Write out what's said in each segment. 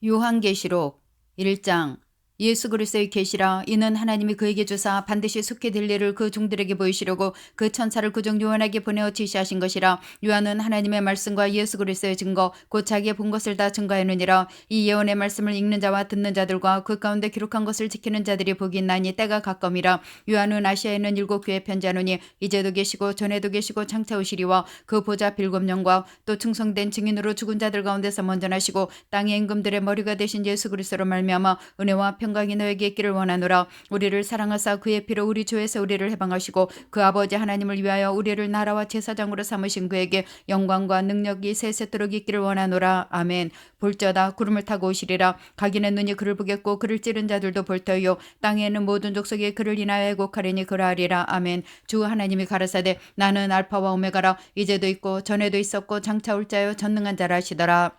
요한계시록 1장. 예수 그리스도의 계시라. 이는 하나님이 그에게 주사 반드시 속히 될 일을 그 종들에게 보이시려고 그 천사를 그종 요한에게 보내어 지시하신 것이라. 요한은 하나님의 말씀과 예수 그리스도의 증거 곧 자기의 본 것을 다 증거하느니라. 이 예언의 말씀을 읽는 자와 듣는 자들과 그 가운데 기록한 것을 지키는 자들이 복이 있나니 때가 가까움이라. 요한은 아시아에 있는 7교회에 편지하노니 이제도 계시고 전에도 계시고 장차 오시리와 그 보좌 7영과 또 충성된 증인으로 죽은 자들 가운데서 먼저 나시고 땅의 임금들의 머리가 되신 예수 그리스도로 말미암아 은혜와 평강이 너에게 있기를 원하노라. 우리를 사랑하사 그의 피로 우리 주에서 우리를 해방하시고 그 아버지 하나님을 위하여 우리를 나라와 제사장으로 삼으신 그에게 영광과 능력이 세세토록 있기를 원하노라. 아멘. 볼저다 구름을 타고 오시리라. 각인의 눈이 그를 보겠고 그를 찌른 자들도 볼 터요. 땅에 있는 모든 족속이 그를 인하여 애곡하리니 그러하리라. 아멘. 주 하나님이 가라사대 나는 알파와 오메가라. 이제도 있고 전에도 있었고 장차 올 자여 전능한 자라 하시더라.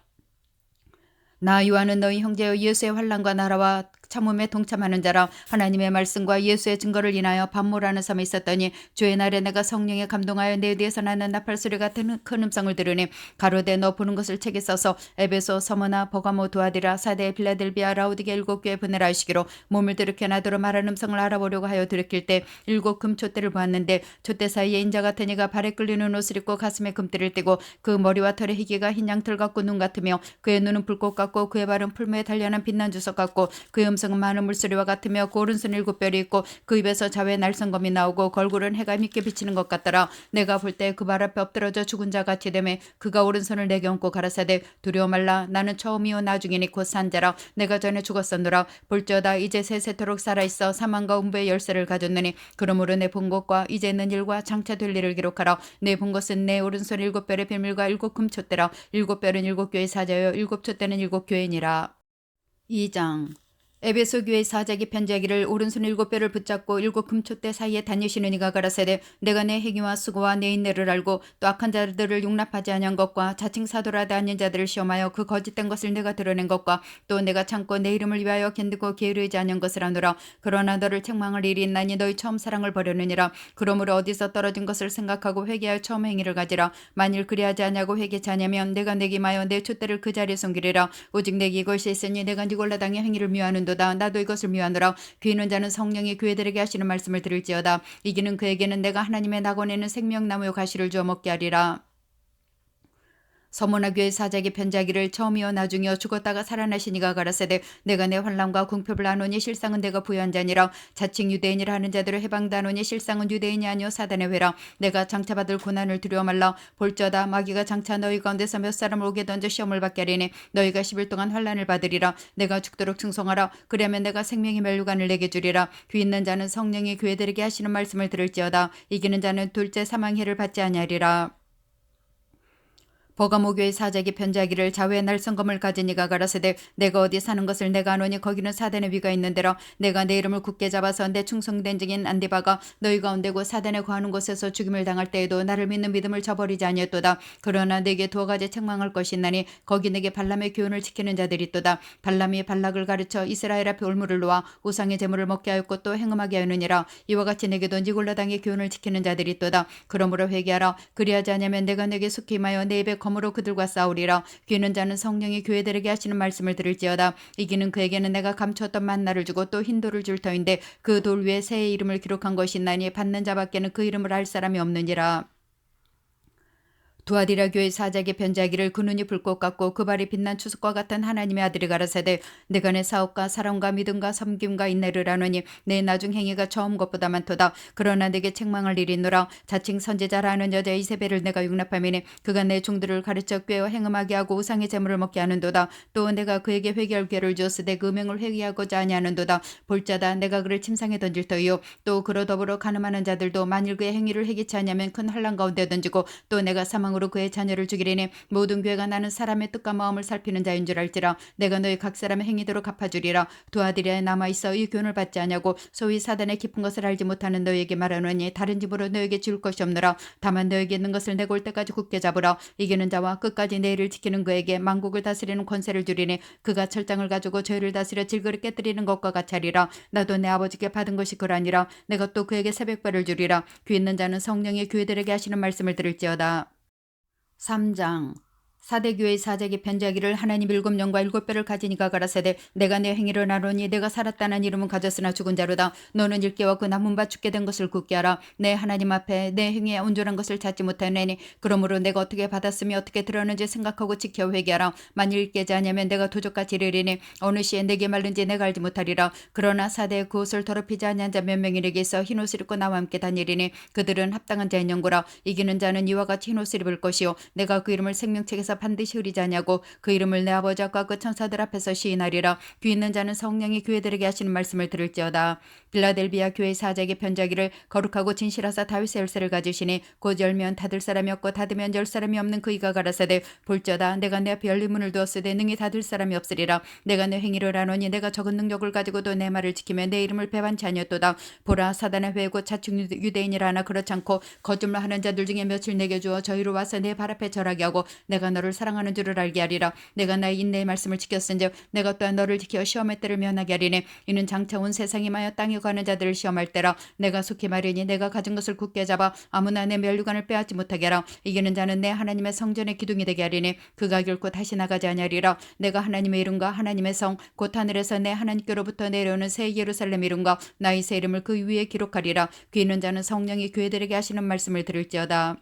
나 요한은 너희 형제여 예수의 환난과 나라와 참음에 동참하는 자라. 하나님의 말씀과 예수의 증거를 인하여 반모라는 섬에 있었더니 주의 날에 내가 성령에 감동하여 내 뒤에서 나는 나팔소리 같은 큰 음성을 들으니 가로되 너 보는 것을 책에 써서 에베소, 서머나, 버가모, 두아디라, 사대, 빌라델비아, 라우디게 7교회 보내라 하시기로 몸을 들이켜 나더러 말하는 음성을 알아보려고 하여 들이킬 때 7금 촛대를 보았는데 촛대 사이에 인자 같은 이가 발에 끌리는 옷을 입고 가슴에 금띠를 띠고 그 머리와 털의 희기가 흰 양털 같고 눈 같으며 그의 눈은 불꽃 같고 그의 발은 풀무에 단련한 빛난 주석 같고 그의 음성은 많은 물소리와 같으며 그 오른손 7뼈리 있고 그 입에서 자외 날성검이 나오고 그 얼굴은 해가 밉게 비치는 것 같더라. 내가 볼 때 그 발 앞에 엎드러져 죽은 자 같이 되매 그가 오른손을 내게 얹고 가라사대 두려워 말라. 나는 처음이요 나중이니 곧 산자라. 내가 전에 죽었었노라. 볼지어다 이제 세세토록 살아있어 사망과 음부의 열쇠를 가졌느니 그러므로 내 본 것과 이제 있는 일과 장차 될 일을 기록하라. 내 본 것은 내 오른손 7뼈의 비밀과 7금 촛대라. 7뼈는 7교회 사자여 7촛대는 7교회니라. 2장. 에베소 교회 사자에게 편지하기를 오른손 7뼈를 붙잡고 7금촛대 사이에 다니시는 이가 가라사대 내가 내 행위와 수고와 내 인내를 알고 또 악한 자들을 용납하지 아니한 것과 자칭 사도라도 아닌 자들을 시험하여 그 거짓된 것을 내가 드러낸 것과 또 내가 참고 내 이름을 위하여 견디고 게으르지 아니한 것을 아노라. 그러나 너를 책망할 일이 있나니 너희 처음 사랑을 버렸느니라. 그러므로 어디서 떨어진 것을 생각하고 회개하여 처음 행위를 가지라. 만일 그리하지 아니하고 회개치 아니하면 내가 내게 임하여 내 촛대를 그 자리에 숨기리라. 오직 내게 이것이 있으니 내가 니골라당의 행위를 미워하는 나도 이것을 미워하노라. 귀 있는 자는 성령이 교회들에게 하시는 말씀을 들을지어다. 이기는 그에게는 내가 하나님의 낙원에는 생명나무요 가시를 주어 먹게 하리라. 서머나 교회 사자에게 편지하기를 처음이요 나중이요 죽었다가 살아나신 이가 가라사대 내가 내 환난과 궁핍을 아노니 실상은 내가 부여한 자니라. 자칭 유대인이라 하는 자들을 해방다노니 실상은 유대인이 아니요 사단의 회라. 내가 장차 받을 고난을 두려워 말라. 볼지어다 마귀가 장차 너희 가운데서 몇 사람을 오게 던져 시험을 받게 하리니 너희가 10일 동안 환난을 받으리라. 내가 죽도록 충성하라. 그러면 내가 생명의 멸류관을 내게 주리라. 귀 있는 자는 성령이 교회들에게 하시는 말씀을 들을지어다. 이기는 자는 둘째 사망해를 받지 아니하리라. 버가모 교회 사자에게 편지하기를 자외의 날성검을 가진 이가 가라사대 내가 어디 사는 것을 내가 아노니 거기는 사단의 위가 있는데라. 내가 내 이름을 굳게 잡아서 내 충성된 증인 안디바가 너희 가운데 고 사단에 거하는 곳에서 죽임을 당할 때에도 나를 믿는 믿음을 저버리지 아니했도다. 그러나 내게 2가지 책망할 것이 있나니 거기 내게 발람의 교훈을 지키는 자들이 있도다. 발람이 발락을 가르쳐 이스라엘 앞에 올무를 놓아 우상의 제물을 먹게 하였고 또 행음하게 하였느니라. 이와 같이 내게도 니골라당의 교훈을 지키는 자들이 있도다. 그러므로 회개하라. 그리하지 않으면 내가 내게 속히 임하여 내 입에 검으로 그들과 싸우리라. 귀는 자는 성령이 교회들에게 하시는 말씀을 들을지어다. 이기는 그에게는 내가 감추었던 만나를 주고 또 흰 돌을 줄 터인데 그 돌 위에 새의 이름을 기록한 것이 있나니 받는 자밖에는 그 이름을 알 사람이 없느니라. 두아디라 교회 사자에게 편지하기를 그 눈이 불꽃 같고 그 발이 빛난 추석과 같은 하나님의 아들이 가라사대 내가 내 사업과 사랑과 믿음과 섬김과 인내를 하노니 내 나중 행위가 처음 것보다 많도다. 그러나 내게 책망할 일이 있노라. 자칭 선지자라 하는 여자 이세벨을 내가 용납하미니 그가 내 종들을 가르쳐 꾀어 행음하게 하고 우상의 재물을 먹게 하는도다. 또 내가 그에게 회개할 기회를 주었으되 그 명을 회개하고자 아니하는도다. 볼자다 내가 그를 침상에 던질 터이요 또 그로 더불어 가늠하는 자들도 만일 그의 행위를 회개치 아니하면 큰 환난 가운데 던지고 또 내가 사망으로 그의 자녀를 죽이리니 모든 교회가 나는 사람의 뜻과 마음을 살피는 자인 줄 알지라. 내가 너희 각 사람의 행위대로 갚아주리라. 두 아들이 남아있어 이 교훈을 받지 아니하고 소위 사단의 깊은 것을 알지 못하는 너희에게 말하노니 다른 집으로 너희에게 지울 것이 없노라. 다만 너희에게 있는 것을 내가 올 때까지 굳게 잡으라. 이기는 자와 끝까지 내 일을 지키는 그에게 만국을 다스리는 권세를 주리니 그가 철장을 가지고 저희를 다스려 질그릇 깨뜨리는 것과 같이 하리라. 나도 내 아버지께 받은 것이 그러하니라. 내가 또 그에게 새벽별을 주리라. 귀 있는 자는 성령이 교회들에게 하시는 말씀을 들을지어다. 3장. 사대교회 사제에게 편지하기를 하나님 7영과 7뼈를 가진 이가 가라사대 내가 내 행위를 나누니 내가 살았다는 이름은 가졌으나 죽은 자로다. 너는 일개와 그 남은 바 죽게 된 것을 굳게 하라. 내 하나님 앞에 내 행위에 온전한 것을 찾지 못하느니 그러므로 내가 어떻게 받았으며 어떻게 들었는지 생각하고 지켜 회개하라. 만일 깨지 아니하면 내가 도적같이 이르리니 어느 시에 내게 말른지 내가 알지 못하리라. 그러나 사대에 그 옷을 더럽히지 아니한 자 몇 명이에게 있어 흰옷을 입고 나와 함께 다니리니 그들은 합당한 자인 영고라. 이기는 자는 이와 같이 흰옷을 입을 것이요 내가 그 이름을 생명책에서 반드시 흐리지 아니하고 그 이름을 내 아버지와 그 천사들 앞에서 시인하리라. 귀 있는 자는 성령이 교회들에게 하시는 말씀을 들을지어다. 빌라델비아 교회 사제에게 편지하기를 거룩하고 진실하사 다윗의 열쇠를 가지시니 곧 열면 닫을 사람이 없고 닫으면 열 사람이 없는 그이가 가라사대 볼지어다 내가 내 앞에 열린 문을 두었으되 능히 닫을 사람이 없으리라. 내가 내 행위를 아노니 내가 적은 능력을 가지고도 내 말을 지키며 내 이름을 배반치 아니었도다. 보라 사단의 회고 자축 유대인이라 하나 그렇지 않고 거짓말 하는 자들 중에 며칠 내게 주어 저희로 와서 내 발 앞에 절하게 하고 내가 너를 사랑하는 줄을 알게 하리라. 내가 나의 인내의 말씀을 지켰은즉 내가 또한 너를 지켜 시험의 때를 면하게 하리니 이는 장차 온 세상이 마여 땅에 가는 자들을 시험할 때라. 내가 속히 말하니 내가 가진 것을 굳게 잡아 아무나 내 멸류관을 빼앗지 못하게 하라. 이기는 자는 내 하나님의 성전의 기둥이 되게 하리니 그가 결코 다시 나가지 아니하리라. 내가 하나님의 이름과 하나님의 성 곧 하늘에서 내 하나님께로부터 내려오는 새 예루살렘 이름과 나의 새 이름을 그 위에 기록하리라. 귀 있는 자는 성령이 교회들에게 하시는 말씀을 들을지어다.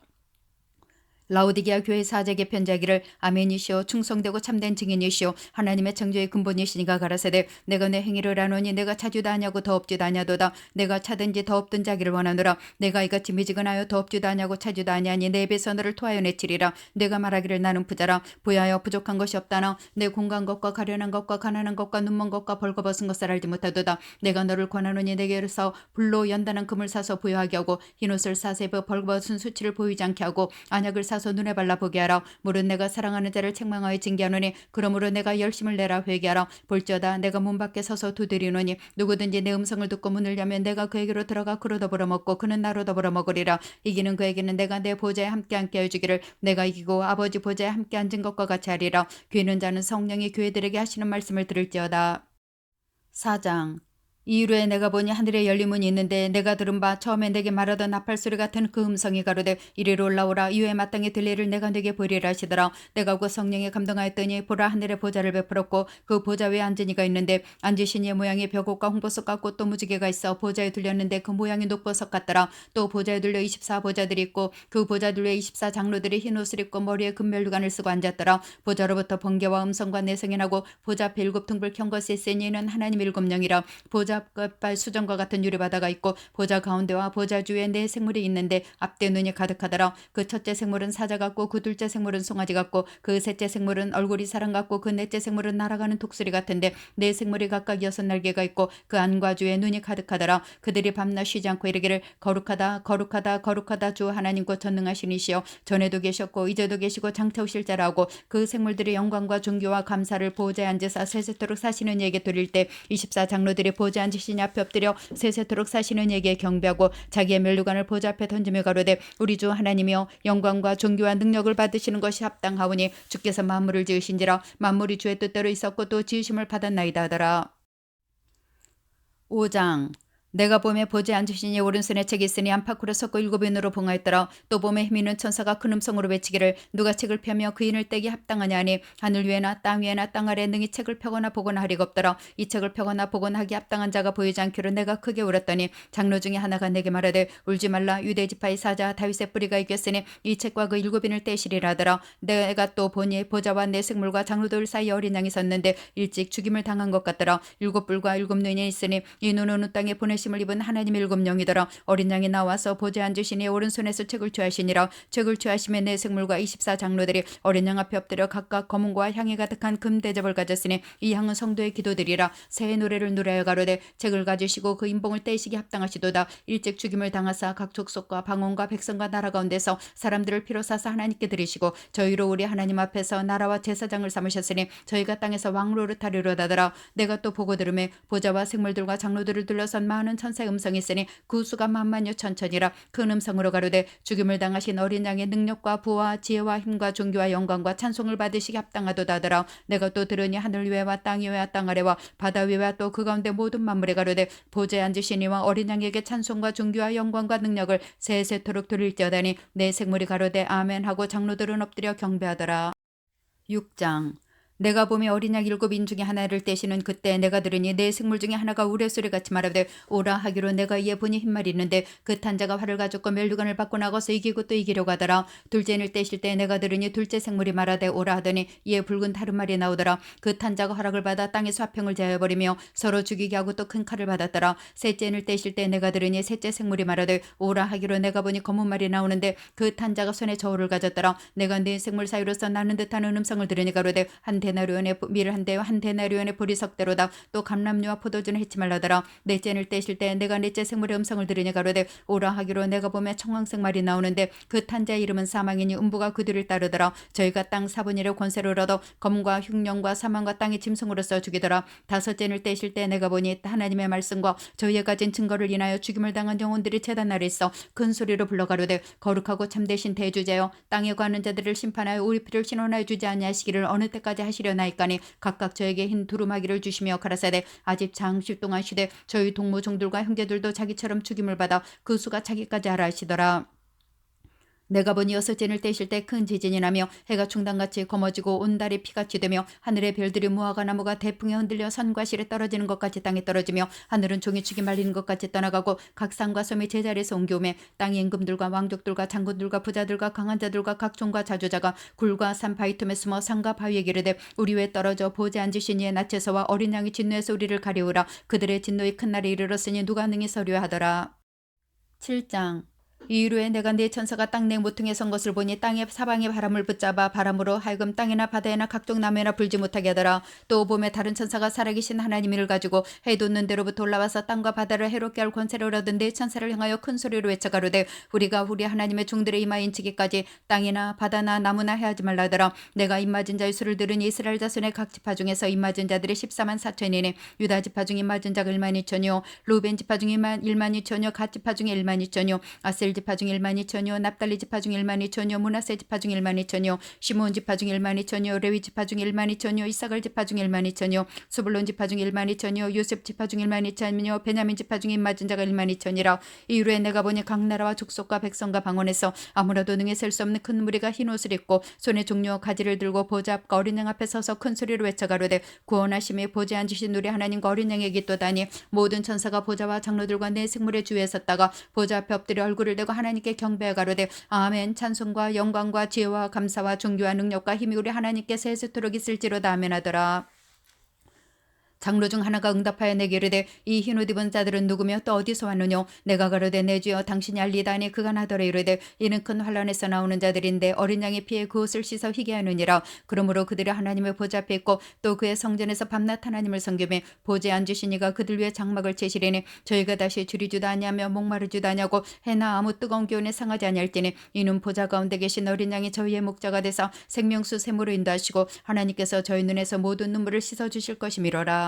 라오디게아 교회 사제에게 편지하기를 아멘이시오 충성되고 참된 증인이시오 하나님의 창조의 근본이시니가 가라사대 내가 내 행위를 아노니 내가 차주다 하냐고 더없지도 아냐도다. 내가 차든지 더없든 자기를 원하노라. 내가 이같이 미지근하여 더없지도 아냐고 차주다 아니하니 내 입에서 너를 토하여 내치리라. 내가 말하기를 나는 부자라 부여하여 부족한 것이 없다나 내 공간 것과 가련한 것과 가난한 것과 눈먼 것과 벌거벗은 것을 알지 못하도다. 내가 너를 권하노니 내게서 불로 연단한 금을 사서 부여하게 하고 흰옷을 사서 입어 벌거벗은 수치를 보이지 않게 하고 안약을 사서 눈에 발라보게 하라. 물은 내가 사랑하는 자를 책망하여 징계하노니 그러므로 내가 열심을 내라 회개하라. 볼지어다 내가 문 밖에 서서 두드리노니 누구든지 내 음성을 듣고 문을 여면 내가 그에게로 들어가 그로 더불어 먹고 그는 나로 더불어 먹으리라. 이기는 그에게는 내가 내 보좌에 함께 앉게 해주기를 내가 이기고 아버지 보좌에 함께 앉은 것과 같이 하리라. 귀 있는 자는 성령이 교회들에게 하시는 말씀을 들을지어다. 4장 이후에 내가 보니 하늘에 열린 문이 있는데 내가 들은 바 처음에 내게 말하던 나팔소리 같은 그 음성이 가로되 이리로 올라오라. 이후에 마땅히 들 일을 내가 네게 보리라 하시더라. 내가 그 성령에 감동하였더니 보라 하늘에 보좌를 베풀었고 그 보좌 위에 앉은 이가 있는데 앉으신 이의 모양이 벽옷과 홍보석 같고 또 무지개가 있어 보좌에 둘렸는데 그 모양이 녹보석 같더라. 또 보좌에 둘려 24보좌들이 있고 그 보좌들 위에 24장로들이 흰옷을 입고 머리에 금면류관을 쓰고 앉았더라. 보좌로부터 번개와 음성과 내성이 나고 보좌 앞에 7등불 켠 것이 있으니 이는 하나님 7영이라. 보좌 끝발 수정과 같은 유리바다가 있고 보좌 가운데와 보좌 주위에 네 생물이 있는데 앞뒤 눈이 가득하더라. 그 첫째 생물은 사자 같고 그 둘째 생물은 송아지 같고 그 셋째 생물은 얼굴이 사람 같고 그 넷째 생물은 날아가는 독수리 같은데 네 생물이 각각 6날개가 있고 그 안과 주에 눈이 가득하더라. 그들이 밤낮 쉬지 않고 이르기를 거룩하다 거룩하다 거룩하다 주 하나님 곧 전능하신 이시여 전에도 계셨고 이제도 계시고 장차 오실 자라고 그 생물들의 영광과 존귀와 감사를 보좌에 앉으사 세세토록 사시는 이에게 드릴 때 24장로들이 보좌에 앉으신 앞에 엎드려 세세토록 사시는 이에게 경배하고 자기의 면류관을 보좌 앞에 던지며 가로되 우리 주 하나님이여 영광과 존귀와 능력을 받으시는 것이 합당하오니 주께서 만물을 지으신지라 만물이 주의 뜻대로 있었고 또 지으심을 받았나이다 하더라. 5장 내가 봄에 보좌에 앉으신 이 오른손에 책이 있으니 안팎으로 섞고 7인으로 봉하였더라. 또 봄에 힘 있는 천사가 큰 음성으로 외치기를 누가 책을 펴며 그 인을 떼기 합당하냐 하니 하늘 위에나 땅 위에나 땅 아래에 능히 책을 펴거나 보거나 하리가 없더라. 이 책을 펴거나 보거나 하기 합당한 자가 보이지 않기로 내가 크게 울었더니 장로 중에 하나가 내게 말하되 울지 말라. 유대 지파의 사자 다윗의 뿌리가 이겼으니 이 책과 그 7인을 떼시리라 하더라. 내가 또 보니 보좌와 내 생물과 장로들 사이에 어린 양이 섰는데 일찍 죽임을 당한 것 같더라. 7뿔과 7눈이 있으니 이 눈은 이 땅에 보내심을 입은 하나님의 7영이더라. 어린 양이 나와서 보좌에 앉으시니 오른손에서 책을 취하시니라. 책을 취하심에 내 생물과 24장로들이 어린 양 앞에 엎드려 각각 검은과 향이 가득한 금 대접을 가졌으니 이 향은 성도의 기도들이라. 새해 노래를 누려야 가로되 책을 가지시고 그 인봉을 떼시기 합당하시도다. 일찍 죽임을 당하사 각 족속과 방언과 백성과 나라 가운데서 사람들을 피로 사사 하나님께 드리시고 저희로 우리 하나님 앞에서 나라와 제사장을 삼으셨으니 저희가 땅에서 왕노릇하리로다더라. 내가 또 보고 들음에 보좌와 생물들과 장로들을 둘러선 많은 천사의 음성이 있으니 그 수가 만만여 천천이라. 큰 음성으로 가로되 죽임을 당하신 어린 양의 능력과 부와 지혜와 힘과 존귀와 영광과 찬송을 받으시기 합당하도다 하더라. 내가 또 들으니 하늘 위에와 땅 위에와 땅 아래와 바다 위에와 또 그 가운데 모든 만물에 가로되 보좌에 앉으신 이와 어린 양에게 찬송과 존귀와 영광과 능력을 세세토록 드릴지어다니 내 생물이 가로되 아멘 하고 장로들은 엎드려 경배하더라. 6장. 내가 보며 어린 양 7인 중에 하나를 떼시는 그때 내가 들으니 내 생물 중에 하나가 우레소리같이 말하되 오라 하기로 내가 이에 보니 흰말이 있는데 그 탄자가 활을 가졌고 멸류관을 받고 나가서 이기고 또 이기려고 하더라. 둘째를 떼실 때 내가 들으니 둘째 생물이 말하되 오라 하더니 이에 붉은 다른 말이 나오더라. 그 탄자가 허락을 받아 땅에서 화평을 제하여버리며 서로 죽이게 하고 또 큰 칼을 받았더라. 셋째를 떼실 때 내가 들으니 셋째 생물이 말하되 오라 하기로 내가 보니 검은 말이 나오는데 그 탄자가 손에 저울을 가졌더라. 내가 네 생물 사이로서 나는 듯하는 음성을 들으니 가로되 한 데나리온의 밀 한 대와 한 데나리온의 보리석대로다. 또 감람류와 포도주는 해치 말라더라. 넷째를 떼실 때 내가 넷째 생물의 음성을 들으니 가로되 오라 하기로 내가 보면 청황색 말이 나오는데 그 탄자의 이름은 사망이니 음부가 그 뒤를 따르더라. 저희가 땅 4분의 1의 권세를 얻어 검과 흉령과 사망과 땅의 짐승으로서 죽이더라. 다섯째를 떼실 때 내가 보니 하나님의 말씀과 저희의 가진 증거를 인하여 죽임을 당한 영혼들이 제단 아래 있어 큰 소리로 불러 가로되 거룩하고 참되신 대주제여 땅에 관한 자들을 심판하여 우리 피를 신원하여 주지 아니하시기를 어느 때까지 하시려나이까니 각각 저에게 흰 두루마기를 주시며 가라사대 아직 장시 동안 쉬되 저희 동무종들과 형제들도 자기처럼 죽임을 받아 그 수가 자기까지 하라 하시더라. 내가 보니 여섯째를 떼실 때 큰 지진이 나며 해가 충당같이 검어지고 온 달이 피같이 되며 하늘의 별들이 무화과 나무가 대풍에 흔들려 산과 실에 떨어지는 것 같이 땅에 떨어지며 하늘은 종이축이 말리는 것 같이 떠나가고 각 산과 섬이 제자리에서 옮겨오매 땅의 임금들과 왕족들과 장군들과 부자들과 강한 자들과 각종과 자주자가 굴과 산 바위 틈에 숨어 산과 바위에 기르되 우리 왜 떨어져 보지 앉으신 이의 낯에서와 어린 양이 진노에서 우리를 가리우라. 그들의 진노의 큰 날이 이르렀으니 누가 능히 서려 하더라. 7장. 이후에 내가 네 천사가 땅 내 모퉁이에 선 것을 보니 땅의 사방의 바람을 붙잡아 바람으로 하여금 땅이나 바다에나 각종 나무에나 불지 못하게 하더라. 또 봄에 다른 천사가 살아계신 하나님을 가지고 해 돋는 데로부터 올라와서 땅과 바다를 해롭게 할 권세를 얻은 네 천사를 향하여 큰 소리로 외쳐 가로되 우리가 우리 하나님의 종들의 이마에 인치기까지 땅이나 바다나 나무나 해하지 말라더라. 내가 입맞은 자의 수를 들으니 이스라엘 자손의 각 지파 중에서 입맞은 자들이 14만 4천이니 유다 지파 중 입맞은 자가 1만 2천이요 루벤 지파 중 1만 2천이요 갓 지파 중 1만 2천이요 아셀 지파 중 1만 2천이요 납달리 지파 중 1만 2천이요 므낫세 지파 중 1만 2천이요 시므온 지파 중 1만 2천이요 레위 지파 중 1만 2천이요 이사갈 지파 중 1만 2천이요 스불론 지파 중 1만 2천이요 요셉 지파 중 1만 2천이요 베냐민 지파 중 입맞은 자가 1만 2천이라. 이후에 내가 보니 각 나라와 족속과 백성과 방언에서 아무라도 능히 셀 수 없는 큰 무리가 흰 옷을 입고 손에 종려 가지를 들고 보좌 앞과 어린 양 앞에 서서 큰 소리로 외쳐 가로되 구원하심에 보좌에 앉으신 우리 하나님과 어린 양에게 기도다니 모든 천사가 보좌와 장로들과 내 생물의 주위에 섰다가 보좌 앞에 엎드려 얼굴을 대고 하나님께 경배하 가로되 아멘. 찬송과 영광과 지혜와 감사와 존귀와 능력과 힘이 우리 하나님께 세세토록 있을지로다 아멘 하더라. 장로 중 하나가 응답하여 내게 이르되 이 흰옷 입은 자들은 누구며 또 어디서 왔느뇨. 내가 가로되 내 주여 당신이 알리다니. 그가 나더러 이르되 이는 큰 환란에서 나오는 자들인데 어린 양의 피에 그 옷을 씻어 희게 하느니라. 그러므로 그들이 하나님의 보좌 앞에 있고 또 그의 성전에서 밤낮 하나님을 섬기며 보좌에 앉으신 이가 그들 위에 장막을 채시리니 저희가 다시 줄이지도 아니하며 목마르지도 아니하고 해나 아무 뜨거운 기운에 상하지 아니할지니 이는 보좌 가운데 계신 어린 양이 저희의 목자가 되사 생명수 샘으로 인도하시고 하나님께서 저희 눈에서 모든 눈물을 씻어주실 것이미로라.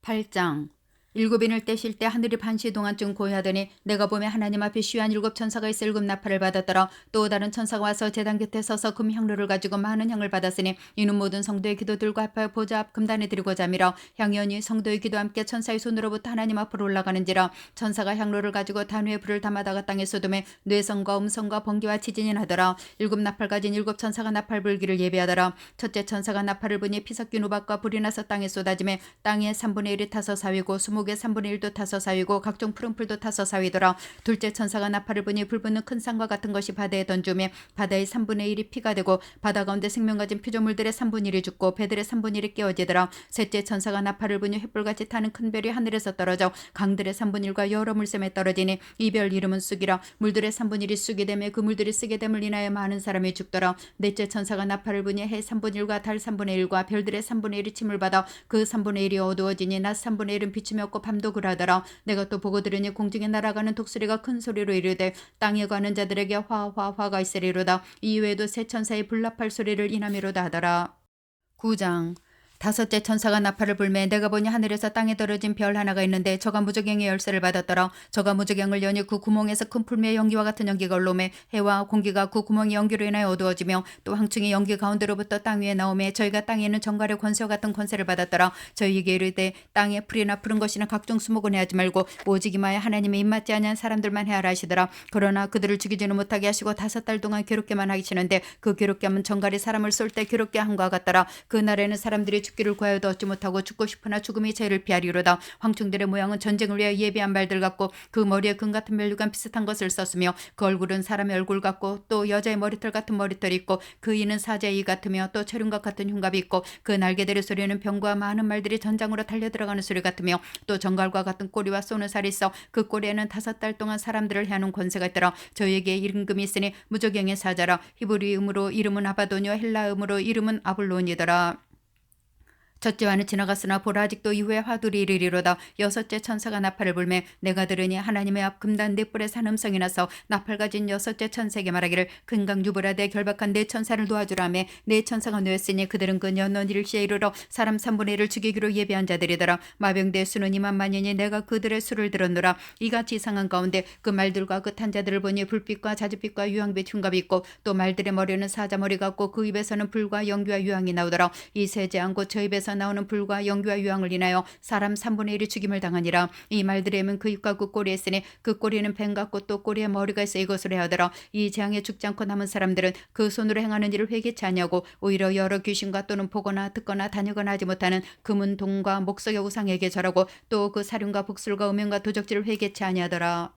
8장. 7인을 떼실 때 하늘이 반시 동안쯤 고요하더니 내가 보며 하나님 앞에 쉬한 7 천사가 있어 7 나팔을 받았더라. 또 다른 천사가 와서 제단 곁에 서서 금 향로를 가지고 많은 향을 받았으니 이는 모든 성도의 기도들과 합하여 보좌 앞 금단에 드리고자 함이라. 향이 연이 성도의 기도와 함께 천사의 손으로부터 하나님 앞으로 올라가는지라. 천사가 향로를 가지고 단 위에 불을 담아다가 땅에 쏟음에 뇌성과 음성과 번개와 지진이 나더라. 7 나팔 가진 7 천사가 나팔 불기를 예배하더라. 첫째 천사가 나팔을 부니 피 섞인 우박과 불이 나서 땅에 쏟아지매 땅의 3분의 1이 타서 사위고 수목의 3분의 1도 타서 사위고 각종 푸른 풀도 타서 사위더라. 둘째 천사가 나팔을 부니 불 붙는 큰 산과 같은 것이 바다에 던지매 바다의 3분의 1이 피가 되고 바다 가운데 생명 가진 피조물들의 3분의 1이 죽고 배들의 3분의 1이 깨어지더라. 셋째 천사가 나팔을 부니 횃불같이 타는 큰 별이 하늘에서 떨어져 강들의 3분의 1과 여러 물샘에 떨어지니 이 별 이름은 쑥이라. 물들의 3분의 1이 쑥이 되매 그 물들이 쓰게 됨을 인하여 많은 사람이 죽더라. 넷째 천사가 나팔을 부니 해 3분의 1과 달 3분의 1과 별들의 3분의 1이 침을 받아 그 3분의 1이 어두워지니 낮 3분의 1은 비침이 없고 밤도 그러하더라. 내가 또 보고 들으니 공중에 날아가는 독수리가 큰 소리로 이르되 땅에 가는 자들에게 화가 있으리로다. 이외에도 새 천사의 불나팔 소리를 인하미로다 하더라. 9장. 다섯째 천사가 나팔을 불매 내가 보니 하늘에서 땅에 떨어진 별 하나가 있는데 저가 무저갱의 열쇠를 받았더라. 저가 무저갱을 여니 그 구멍에서 큰 풀매의 연기와 같은 연기가 올라오매 해와 공기가 그 구멍의 연기로 인하여 어두워지며 또 황충이 연기 가운데로부터 땅 위에 나오매 저희가 땅에 있는 정갈의 권세와 같은 권세를 받았더라. 저희에게 이르되 땅에 풀이나 푸른 것이나 각종 수목은 해하지 말고 오직 이마에 하나님의 입맞지 아니한 사람들만 해하라 하시더라. 그러나 그들을 죽이지는 못하게 하시고 5달 동안 괴롭게만 하시는데 그 괴롭게 하면 정갈이 사람을 쏠 때 괴롭게 한과 같더라. 그날에는 사람들이 죽기를 구하여도 얻지 못하고 죽고 싶으나 죽음이 저희를 피하리로다. 황충들의 모양은 전쟁을 위하여 예비한 말들 같고 그 머리에 금 같은 멜류관 비슷한 것을 썼으며 그 얼굴은 사람의 얼굴 같고 또 여자의 머리털 같은 머리털이 있고 그 이는 사자의 이 같으며 또 철윤각 같은 흉갑이 있고 그 날개들의 소리는 병과 많은 말들이 전장으로 달려 들어가는 소리 같으며 또 정갈과 같은 꼬리와 쏘는 살이 있어 그 꼬리에는 5달 동안 사람들을 해하는 권세가 있더라. 저희에게 임금이 있으니 무저갱의 사자라. 히브리음으로 이름은 아바도니와 헬라음으로 이름은 아블론이더라. 첫째 완은 지나갔으나 보라 아직도 이후에 화두리 이르리로다. 여섯째 천사가 나팔을 불매 내가 들으니 하나님의 앞 금단 네 뿔에 산 음성이 나서 나팔 가진 여섯째 천사에게 말하기를 금강유보라되 결박한 네 천사를 도와주라며 네 천사가 놓였으니 그들은 그 연원 일시에 이르러 사람 3분의 1을 죽이기로 예비한 자들이더라. 마병대 수는 2만 만이니 내가 그들의 수를 들었노라. 이같이 이상한 가운데 그 말들과 그 탄자들을 보니 불빛과 자주빛과 유황빛 흉갑이 있고 또 말들의 머리는 사자 머리 같고 그 입에서는 불과 연기와 유황이 나오더라. 이 세 재앙 곧 저 입에서 나오는 불과 연기와 유황을 인하여 사람 3분의 1이 죽임을 당하니라. 이 말들에는 그 입과 그 꼬리에 있으니 그 꼬리는 뱀 같고 또 꼬리에 머리가 있어 이것으로 하더라. 이 재앙에 죽지 않고 남은 사람들은 그 손으로 행하는 일을 회개치 아니하고 오히려 여러 귀신과 또는 보거나 듣거나 다니거나 하지 못하는 금은 동과 목석의 우상에게 절하고 또 그 사륜과 복술과 음행과 도적질을 회개치 아니하더라.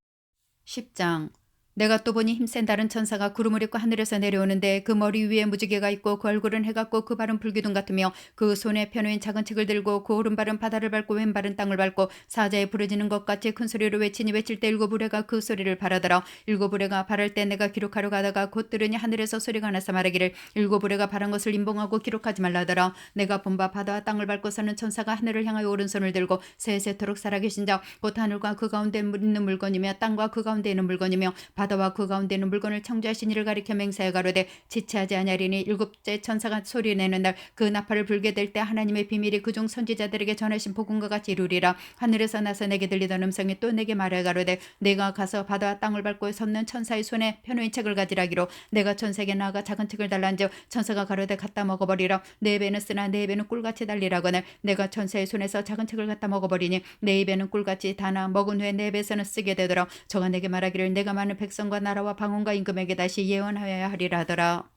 10장 내가 또 보니 힘센 다른 천사가 구름을 입고 하늘에서 내려오는데 그 머리 위에 무지개가 있고 그 얼굴은 해 같고 그 발은 불기둥 같으며 그 손에 펴놓인 작은 책을 들고 그 오른발은 바다를 밟고 왼발은 땅을 밟고 사자에 부르짖는 것 같이 큰 소리로 외치니 외칠 때 7부레가 그 소리를 바라더라. 7부레가 바랄 때 내가 기록하려 가다가 곧 들으니 하늘에서 소리가 나서 말하기를 7부레가 바란 것을 임봉하고 기록하지 말라더라. 내가 본 바 바다와 땅을 밟고 서는 천사가 하늘을 향하여 오른손을 들고 세세토록 살아계신 자 곧 하늘과 그 가운데 있는 물건이며 땅과 그 가운데 있는 물건이며 바다와 그 가운데 있는 물건을 창조하신 이를 가리켜 맹세하여 가로되 지체하지 아니하리니 7째 천사가 소리내는 날 그 나팔을 불게 될 때 하나님의 비밀이 그중 선지자들에게 전하신 복음과 같이 이루리라. 하늘에서 나서 내게 들리던 음성이 또 내게 말하여 가로되 내가 가서 바다와 땅을 밟고 섰는 천사의 손에 펴놓인 책을 가지라기로 내가 천사에게 나아가 작은 책을 달란즉 천사가 가로되 갖다 먹어버리라. 내 입에는 쓰나 내 입에는 꿀같이 달리라거늘 내가 천사의 손에서 작은 책을 갖다 먹어버리니 내 입에는 꿀같이 다나 먹은 후에 내 입에서는 쓰게 되더라. 저가 내게 말하기를 내가 많은 백성과 나라와 방언과 임금에게 다시 예언하여야 하리라 하더라.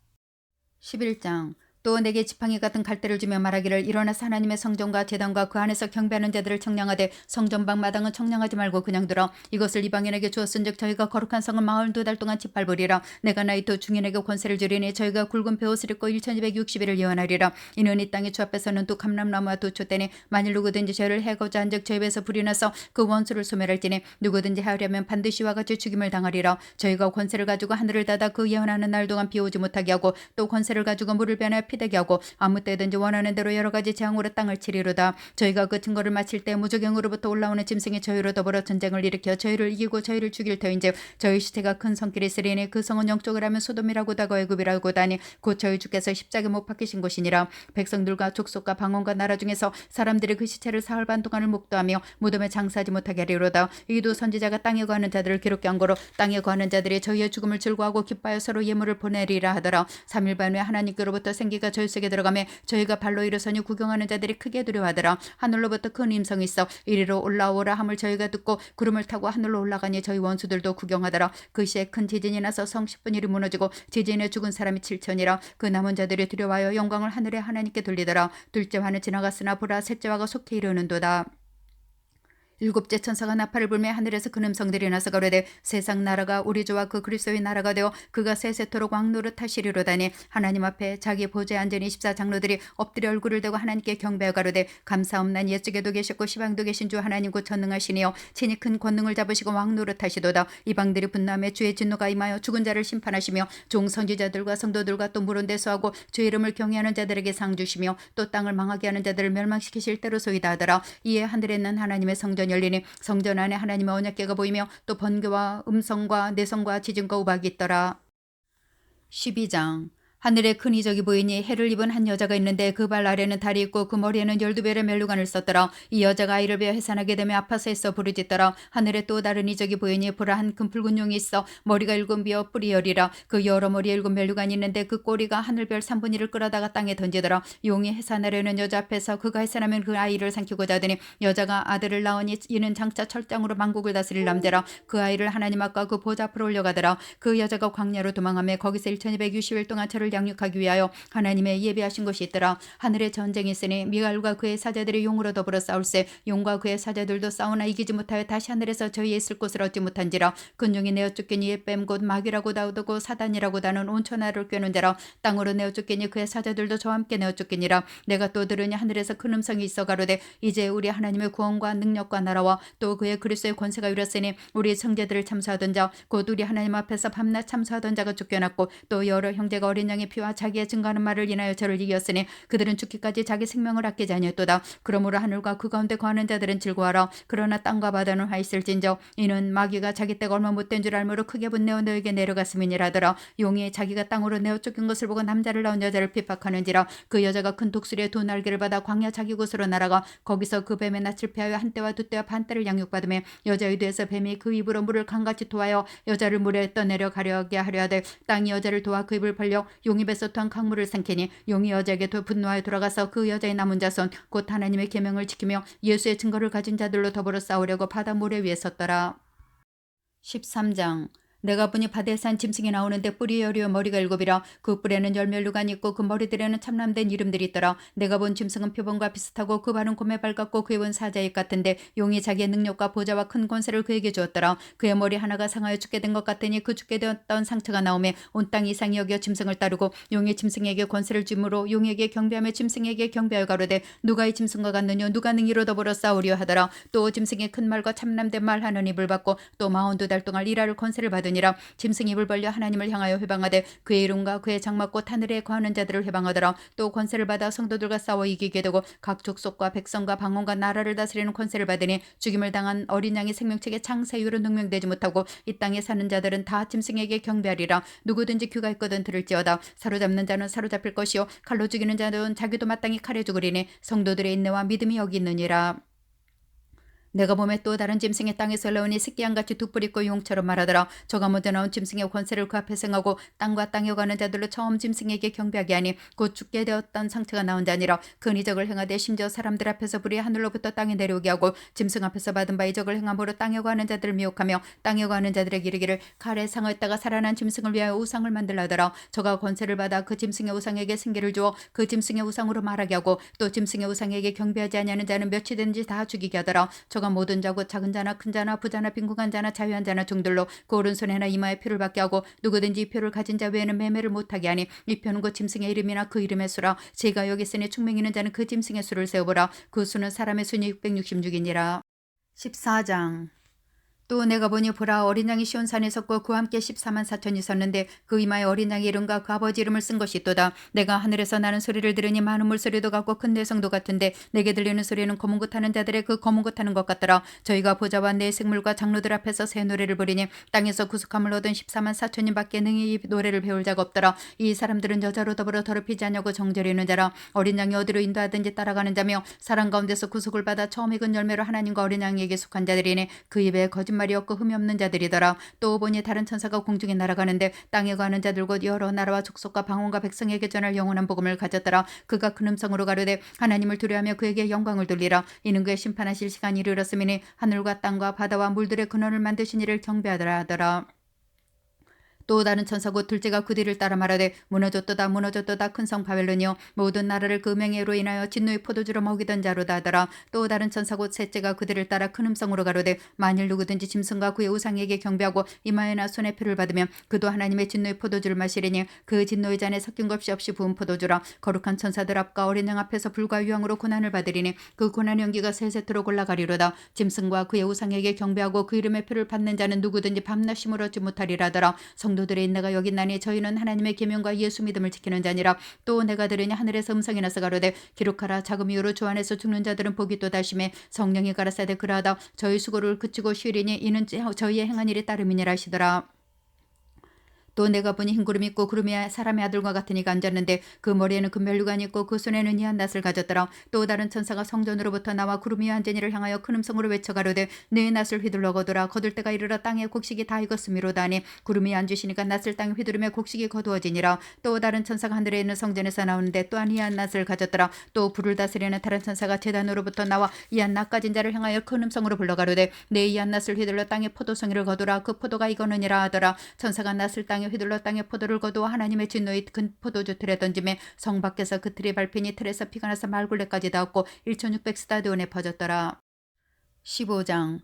11장 또 내게 지팡이 같은 갈대를 주며 말하기를 일어나서 하나님의 성전과 제단과 그 안에서 경배하는 자들을 청량하되 성전방 마당은 청량하지 말고 그냥 두라. 이것을 이방인에게 주었은즉 저희가 거룩한 성을 42달 동안 짓밟으리라. 내가 나이토 중인에게 권세를 주리니 저희가 굵은 베옷을 입고 1260일을 예언하리라. 이는 이 땅의 주 앞에서는 또 감람나무와 도초대니 만일 누구든지 저희를 해고자 한즉 저희 입에서 불이 나서 그 원수를 소멸할지니 누구든지 하려면 반드시 와 같이 죽임을 당하리라. 저희가 권세를 가지고 하늘을 닫아 그 예언하는 날 동안 비 오지 못하게 하고 또 권세를 가지고 물을 변하여 피되게 하고 아무 때든지 원하는 대로 여러 가지 재앙으로 땅을 치리로다. 저희가 그 증거를 마칠 때 무저갱으로부터 올라오는 짐승이 저희로 더불어 전쟁을 일으켜 저희를 이기고 저희를 죽일 터인즉 저희 시체가 큰 성길에 있으리니 그 성은 영적으로 하면 소돔이라고다가 애굽이라고다니 곧 저희 주께서 십자가에 못 박히신 곳이니라. 백성들과 족속과 방언과 나라 중에서 사람들이 그 시체를 사흘 반 동안을 목도하며 무덤에 장사하지 못하게 하리로다. 이도 선지자가 땅에 거하는 자들을 기록한 거로 땅에 거하는 자들이 저희의 죽음을 즐거워하고 기뻐하여 서로 예물을 보내리라 하더라. 3일 반 후에 하나님께로부터 생기가 저희 속에 들어가며 저희가 발로 일어서니 구경하는 자들이 크게 두려워하더라. 하늘로부터 큰 음성이 있어 이리로 올라오라 함을 저희가 듣고 구름을 타고 하늘로 올라가니 저희 원수들도 구경하더라. 그 시에 큰 지진이 나서 성 10분일이 무너지고 지진에 죽은 사람이 7천이라. 그 남은 자들이 두려워하여 영광을 하늘의 하나님께 돌리더라. 둘째 화는 지나갔으나 보라 셋째 화가 속히 이르는도다. 7째 천사가 나팔을 불며 하늘에서 큰 음성들이 나서 가로되 세상 나라가 우리 주와 그 그리스도의 나라가 되어 그가 세세토록 왕노릇 하시리로다니. 하나님 앞에 자기 보좌에 앉은 24장로들이 엎드려 얼굴을 대고 하나님께 경배하여 가로되 감사옵나니 옛적에도 계셨고 시방도 계신 주 하나님 곧 전능하시니요 친히 큰 권능을 잡으시고 왕노릇 하시도다. 이방들이 분노하며 주의 진노가 임하여 죽은 자를 심판하시며 종 선지자들과 성도들과 또 물은 대수하고 주의 이름을 경외하는 자들에게 상 주시며 또 땅을 망하게 하는 자들을 멸망시키실 때로소이다 하더라. 이에 하늘에 있는 하나님의 성전 열리니 성전 안에 하나님의 언약궤가 보이며 또 번개와 음성과 내성과 지진과 우박이 있더라. 12장 하늘에 큰 이적이 보이니 해를 입은 한 여자가 있는데 그 발 아래는 달이 있고 그 머리에는 12별의 멜루관을 썼더라. 이 여자가 아이를 베어 해산하게 되며 아파서 애써 부르짖더라. 하늘에 또 다른 이적이 보이니 보라 한 큰 붉은 용이 있어 머리가 7비어 뿔이 10이라. 그 여러 머리에 7멜루관이 있는데 그 꼬리가 하늘별 3분의 1을 끌어다가 땅에 던지더라. 용이 해산하려는 여자 앞에서 그가 해산하면 그 아이를 삼키고자 하더니 여자가 아들을 낳으니 이는 장차 철장으로 만국을 다스릴 남자라. 그 아이를 하나님 앞과 그 보좌 앞으로 올려가더라. 그 여자가 광야로 도망하며 거기서 1260일 동안 저를 양육하기 위하여 하나님의 예비하신 것이 있더라. 하늘에 전쟁이 있으니 미갈과 그의 사자들이 용으로 더불어 싸울세 용과 그의 사자들도 싸우나 이기지 못하여 다시 하늘에서 저희의 있을 곳을 얻지 못한지라. 근용이 내어 쫓기니 예뱀 곧 마귀라고 다우고 사단이라고 다는 온 천하를 꿰는 데라. 땅으로 내어 쫓기니 그의 사자들도 저와 함께 내어 쫓기니라. 내가 또 들으니 하늘에서 큰 음성이 있어 가로되 이제 우리 하나님의 구원과 능력과 나라와 또 그의 그리스도의 권세가 이뤘으니 우리 형제들을 참수하던 자 곧 우리 하나님 앞에서 밤낮 참수하던 자가 쫓겨났고 또 여러 형제가 어린 양의 피와 자기의 증거하는 말을 인하여 저를 이겼으니 그들은 죽기까지 자기 생명을 아끼지 아니었도다. 그러므로 하늘과 그 가운데 거하는 자들은 즐거워하라. 그러나 땅과 바다는 화 있을진저 이는 마귀가 자기 때가 얼마 못된 줄 알므로 크게 분내어 너에게 내려갔음이니라더라. 용이 자기가 땅으로 내어 쫓긴 것을 보고 남자를 낳은 여자를 핍박하는지라. 그 여자가 큰 독수리의 두 날개를 받아 광야 자기 곳으로 날아가 거기서 그 뱀의 낯을 피하여 한 때와 두 때와 반 때를 양육받으며 여자의 뒤에서 뱀이 그 입으로 물을 강같이 토하여 여자를 물에 떠내려 가려게 하려 하되 땅이 여자를 도와 그 입을 벌려 용이 뱃서 토한 강물을 삼키니 용이 여자에게 분노하여 돌아가서 그 여자의 남은 자손 곧 하나님의 계명을 지키며 예수의 증거를 가진 자들로 더불어 싸우려고 바다 모래 위에 섰더라. 13장 내가 보니 바다에 산 짐승이 나오는데 뿔이 10이요 머리가 7이라. 그 뿔에는 10멜루간이 있고 그 머리들에는 참람된 이름들이 있더라. 내가 본 짐승은 표범과 비슷하고 그 발은 곰에 밝았고 그의 본 사자의 같은데 용이 자기의 능력과 보좌와 큰 권세를 그에게 주었더라. 그의 머리 하나가 상하여 죽게 된 것 같으니 그 죽게 되었던 상처가 나오매 온 땅이 이상히 여겨 짐승을 따르고 용이 짐승에게 권세를 주므로 용에게 경배하며 짐승에게 경배하여 가로되 누가 이 짐승과 같느냐 누가 능히로 더불어 싸우려 하더라. 또 짐승의 큰 말과 참람된 말 하는 입을 받고 또 42달 동안 일할 권세를 받으니라. 짐승이 입을 벌려 하나님을 향하여 회방하되 그의 이름과 그의 장막곧 하늘에 거하는 자들을 회방하더라. 또 권세를 받아 성도들과 싸워 이기게 되고 각 족속과 백성과 방언과 나라를 다스리는 권세를 받으니 죽임을 당한 어린 양의 생명책에 창세 이후로 능명되지 못하고 이 땅에 사는 자들은 다 짐승에게 경배하리라. 누구든지 귀가 있거든 들을지어다. 사로잡는 자는 사로잡힐 것이요 칼로 죽이는 자는 자기도 마땅히 칼에 죽으리니 성도들의 인내와 믿음이 여기 있느니라. 내가 보매 또 다른 짐승의 땅에서 올라오니 새끼양같이 두 뿔 있고 용처럼 말하더라. 저가 먼저 나온 짐승의 권세를 그 앞에 생하고 땅과 땅에 가는 자들로 처음 짐승에게 경배하게 하니 곧 죽게 되었던 상처가 나온 자니라. 큰 이적을 행하되 심지어 사람들 앞에서 불이 하늘로부터 땅에 내려오게 하고 짐승 앞에서 받은 바 이적을 행함으로 땅에 가는 자들을 미혹하며 땅에 가는 자들에게 이르기를 칼에 상하였다가 살아난 짐승을 위하여 우상을 만들라 하더라. 저가 권세를 받아 그 짐승의 우상에게 생기를 주어 그 짐승의 우상으로 말하게 하고 또 짐승의 우상에게 경배하지 아니하는 자는 몇이 되는지 다 죽이게 하더라. 저가 모든 자고 작은 자나 큰 자나 부자나 빈궁한 자나 자유한 자나 종들로 그 오른손에나 이마에 표를 받게 하고 누구든지 이 표를 가진 자 외에는 매매를 못하게 하니 이 표는 그 짐승의 이름이나 그 이름의 수라. 제가 여기 있으니 충명 있는 자는 그 짐승의 수를 세어보라. 그 수는 사람의 수니 666이니라. 14장 또 내가 보니 보라 어린 양이 시온산에 섰고 그와 함께 14만 4천이 섰는데 그 이마에 어린 양의 이름과 그 아버지 이름을 쓴 것이 있도다. 내가 하늘에서 나는 소리를 들으니 많은 물소리도 같고 큰 내성도 같은데 내게 들리는 소리는 검은 것 하는 자들의 그 검은 것 하는 것 같더라. 저희가 보좌와 내 생물과 장로들 앞에서 새 노래를 부리니 땅에서 구속함을 얻은 14만 4천인 밖에 능히 이 노래를 배울 자가 없더라. 이 사람들은 여자로 더불어 더럽히지 않냐고 정죄리는 자라. 어린 양이 어디로 인도하든지 따라가는 자며 사람 가운데서 구속을 받아 처음 익은 열매로 하나님과 어린 양에게 속한 자들이니 그 입에 거짓말이 없고 흠이 없는 자들이더라. 또 보니 다른 천사가 공중에 날아가는데 땅에 가는 자들 곧 여러 나라와 족속과 방언과 백성에게 전할 영원한 복음을 가졌더라. 그가 큰 음성으로 가로되 하나님을 두려워하며 그에게 영광을 돌리라. 이는 그의 심판하실 시간이 이르렀음이니 하늘과 땅과 바다와 물들의 근원을 만드신 이를 경배하더라 하더라. 또 다른 천사 곧 둘째가 그 뒤를 따라 말하되 무너졌도다 무너졌도다 큰 성 바벨론이여 모든 나라를 그 명예로 인하여 진노의 포도주로 먹이던 자로다 하더라. 또 다른 천사 곧 셋째가 그 뒤를 따라 큰 음성으로 가로되 만일 누구든지 짐승과 그의 우상에게 경배하고 이마에나 손에 표를 받으면 그도 하나님의 진노의 포도주를 마시리니 그 진노의 잔에 섞인 것 없이 부은 포도주라. 거룩한 천사들 앞과 어린 양 앞에서 불과 유황으로 고난을 받으리니 그 고난의 연기가 세세토록 올라가리로다. 짐승과 그의 우상에게 경배하고 그 이름의 표를 받는 자는 누구든지 밤낮 힘을 얻지 못하리라더라. 성도들의 인내가 여기 있나니 저희는 하나님의 계명과 예수 믿음을 지키는 자니라. 또 내가 들으니 하늘에서 음성이 나서 가로되 기록하라. 자금 이후로 주 안에서 죽는 자들은 복이 또 다심에 성령이 가라사대 그러하다. 저희 수고를 그치고 쉬리니 이는 저희의 행한 일이 따름이니라 하시더라. 또 내가 보니 흰 구름이 있고 구름이 사람의 아들과 같은 이가 앉았는데 그 머리에는 금면류관이 있고 그 손에는 이한 낫을 가졌더라. 또 다른 천사가 성전으로부터 나와 구름 위에 앉은 이를 향하여 큰 음성으로 외쳐 가로되 네 낫을 휘둘러 거두라. 거둘 때가 이르러 땅에 곡식이 다 익었음이로다 하니 구름 위에 앉으시니까 낫을 땅에 휘두르며 곡식이 거두어지니라. 또 다른 천사가 하늘에 있는 성전에서 나오는데 또한 이한 낫을 가졌더라. 또 불을 다스리는 다른 천사가 제단으로부터 나와 이한 낫 가진 자를 향하여 큰 음성으로 불러 가로되 네 이한 낫을 휘둘러 땅에 포도송이를 거두라. 그 포도가 익었느니라 하더라. 천사가 낫을 땅에 휘둘러 땅에 포도를 거두어 하나님의 진노의 큰 포도주 틀에 던짐에 성 밖에서 그 틀이 밟히니 틀에서 피가 나서 말굴레까지 닿았고 1600스타디온에 퍼졌더라. 15장.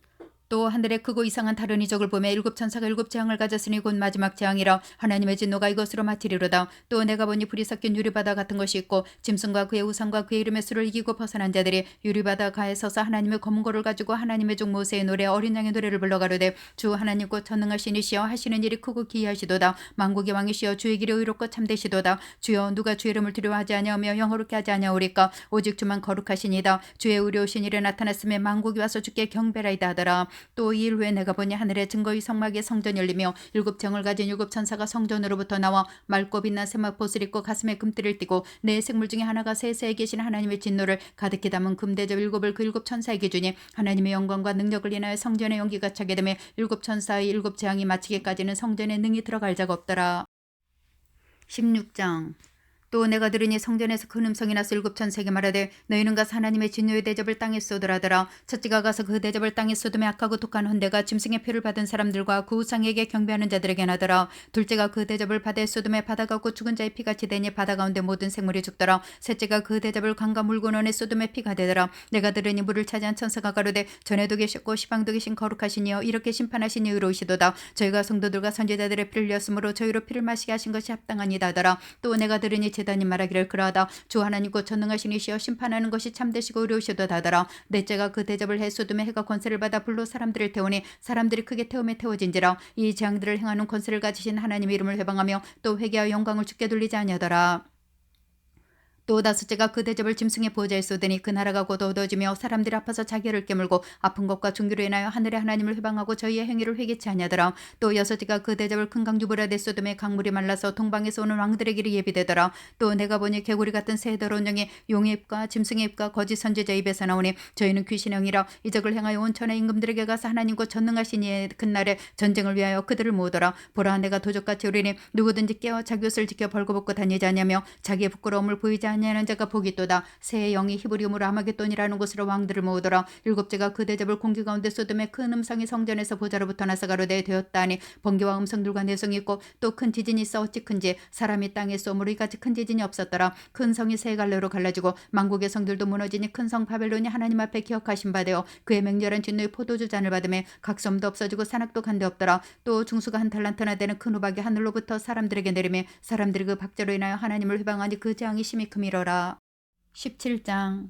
또 하늘에 크고 이상한 다른 이적을 보며 일곱 천사가 일곱 재앙을 가졌으니 곧 마지막 재앙이라. 하나님의 진노가 이것으로 마치리로다. 또 내가 보니 불이 섞인 유리바다 같은 것이 있고 짐승과 그의 우상과 그의 이름의 수를 이기고 벗어난 자들이 유리바다 가에 서서 하나님의 검은 고를 가지고 하나님의 종 모세의 노래 어린 양의 노래를 불러 가로되 주 하나님 곧 전능하신 이시여 하시는 일이 크고 기이하시도다. 만국의 왕이시여 주의 길이 의롭고 참되시도다. 주여 누가 주의 이름을 두려워하지 아니하며 영화롭게 하지 아니하오리까. 오직 주만 거룩하시니이다. 주의 의로우신 일에 나타났음에 만국이 와서 주께 경배라이다 하더라. 또 이 일 후에 내가 보니 하늘의 증거의 성막에 성전이 열리며 일곱 정을 가진 일곱 천사가 성전으로부터 나와 맑고 빛난 세마포옷을 입고 가슴에 금띠를 띠고 네 생물 중에 하나가 세세에 계신 하나님의 진노를 가득히 담은 금대접 일곱을 그 일곱 천사에게 주니 하나님의 영광과 능력을 인하여 성전의 연기가 차게 되며 일곱 천사의 일곱 재앙이 마치기까지는 성전에 능히 들어갈 자가 없더라. 16장. 또 내가 들으니 성전에서 큰 음성이 나서 일곱 천사에게 말하되 너희는 가서 하나님의 진노의 대접을 땅에 쏟으라더라. 첫째가 가서 그 대접을 땅에 쏟으며 악하고 독한 헌대가 짐승의 표를 받은 사람들과 그 우상에게 경배하는 자들에게 나더라. 둘째가 그 대접을 바다에 쏟으며 바다가 없고 죽은 자의 피같이 되니 바다 가운데 모든 생물이 죽더라. 셋째가 그 대접을 강과 물고원에 쏟으며 피가 되더라. 내가 들으니 물을 차지한 천사가 가로되 전에도 계셨고 시방도 계신 거룩하신 이여 이렇게 심판하시니 의로우시도다. 저희가 성도들과 선지자들의 피를 흘렸으므로 저희로 피를 마시게 하신 것이 합당하니이다 하더라. 또 내가 들으니 제단이 말하기를 그러하다. 주 하나님 곧 전능하신 이시여 심판하는 것이 참되시고 의로우시도다 하더라. 넷째가 그 대접을 해 쏟으며 해가 권세를 받아 불로 사람들을 태우니 사람들이 크게 태움에 태워진지라. 이 재앙들을 행하는 권세를 가지신 하나님의 이름을 회방하며 또 회개하여 영광을 주께 돌리지 아니하더라. 또 다섯째가 그 대접을 짐승의 보좌에 쏟으니 그 나라가 곧 얻어지며 사람들이 아파서 자기를 깨물고 아픈 것과 종교로 인하여 하늘의 하나님을 회방하고 저희의 행위를 회개치 아니하더라. 또 여섯째가 그 대접을 큰 강주보라데 쏟음에 강물이 말라서 동방에서 오는 왕들의 길이 예비되더라. 또 내가 보니 개구리 같은 새 더러운 영이 용의 입과 짐승의 입과 거짓 선지자 입에서 나오니 저희는 귀신의 영이라. 이적을 행하여 온 천하 임금들에게 가서 하나님 곧 전능하신 이의 그날에 전쟁을 위하여 그들을 모으더라. 보라 내가 도적같이 오리니 누구든지 깨어 자기 옷을 지켜 벌거벗고 다니지 않냐며 자기의 부끄러움을 보이지 아니하는 자가 복이 있도다. 새의 영이 히브리음으로 아마겟돈이라는 곳으로 왕들을 모으더라. 일곱째가 그 대접을 공기 가운데 쏟음에 큰 음성이 성전에서 보좌로부터 나서 가로되 되었다 하니 번개와 음성들과 내성이 있고 또 큰 지진이 있어 어찌 큰지 사람이 땅에 쏘므로 이같이 큰 지진이 없었더라. 큰 성이 세 갈래로 갈라지고 만국의 성들도 무너지니 큰 성 바벨론이 하나님 앞에 기억하신 바 되어 그의 맹렬한 진노의 포도주 잔을 받으며 각 섬도 없어지고 산악도 간데 없더라. 또 중수가 한 달란트나 되는 큰 우박이 하늘로부터 사람들에게 내리며 사람들이 그 박제로 인하여 하나님을 회방하니 그 재앙이 심히 크미러라. 17장.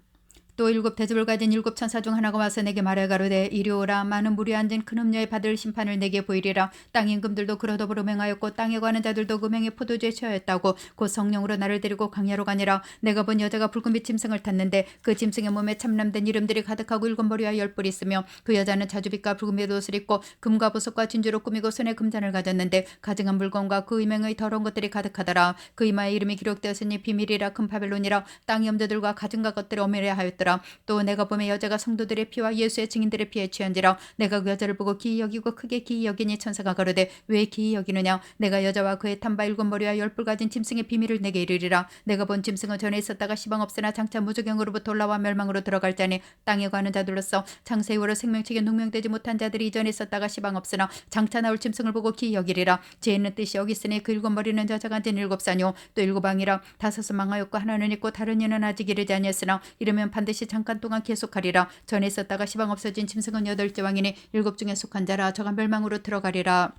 또 일곱 대접을 가진 일곱 천사 중 하나가 와서 내게 말해 가로되 이리 오라. 많은 물이 앉은 큰 음녀에 받을 심판을 내게 보이리라. 땅 임금들도 그러 더불어 맹하였고 땅에 가는 자들도 그 맹의 포도주에 취하였다고. 곧 성령으로 나를 데리고 강야로 가니라. 내가 본 여자가 붉은빛 짐승을 탔는데 그 짐승의 몸에 참남된 이름들이 가득하고 일곱 머리와 열 뿔이 있으며 그 여자는 자주빛과 붉은빛 옷을 입고 금과 보석과 진주로 꾸미고 손에 금잔을 가졌는데 가증한 물건과 그 이명의 더러운 것들이 가득하더라. 그 이마에 이름이 기록되었으니 비밀이라 큰 바벨론이라. 땅의 염자들과 가증과 것들이 어미려 하였더라. 또 내가 보면 여자가 성도들의 피와 예수의 증인들의 피에 취한지라. 내가 그 여자를 보고 기이 여기고 크게 기이 여기니 천사가 가로되 왜 기이 여기느냐. 내가 여자와 그의 탐바 일곱 머리와 열 뿔 가진 짐승의 비밀을 내게 이르리라. 내가 본 짐승은 전에 있었다가 시방 없으나 장차 무저경으로부터 올라와 멸망으로 들어갈 자니 땅에 가는 자들로서 창세 이후로 생명책에 능명되지 못한 자들이 이전에 있었다가 시방 없으나 장차 나올 짐승을 보고 기이 여기리라. 지혜 있는 뜻이 여기 있으니 그 일곱 머리는 여자가 앉은 일곱 사뇨 또 일곱 왕이라. 다섯은 망하였고 하나는 있고 다른 이는 아직 이르지 아니했으나 이르면 반드시 잠깐 동안 계속하리라. 전에 있었다가 시방 없어진 짐승은 여덟째 왕이니 일곱 중에 속한 자라. 저가 멸망으로 들어가리라.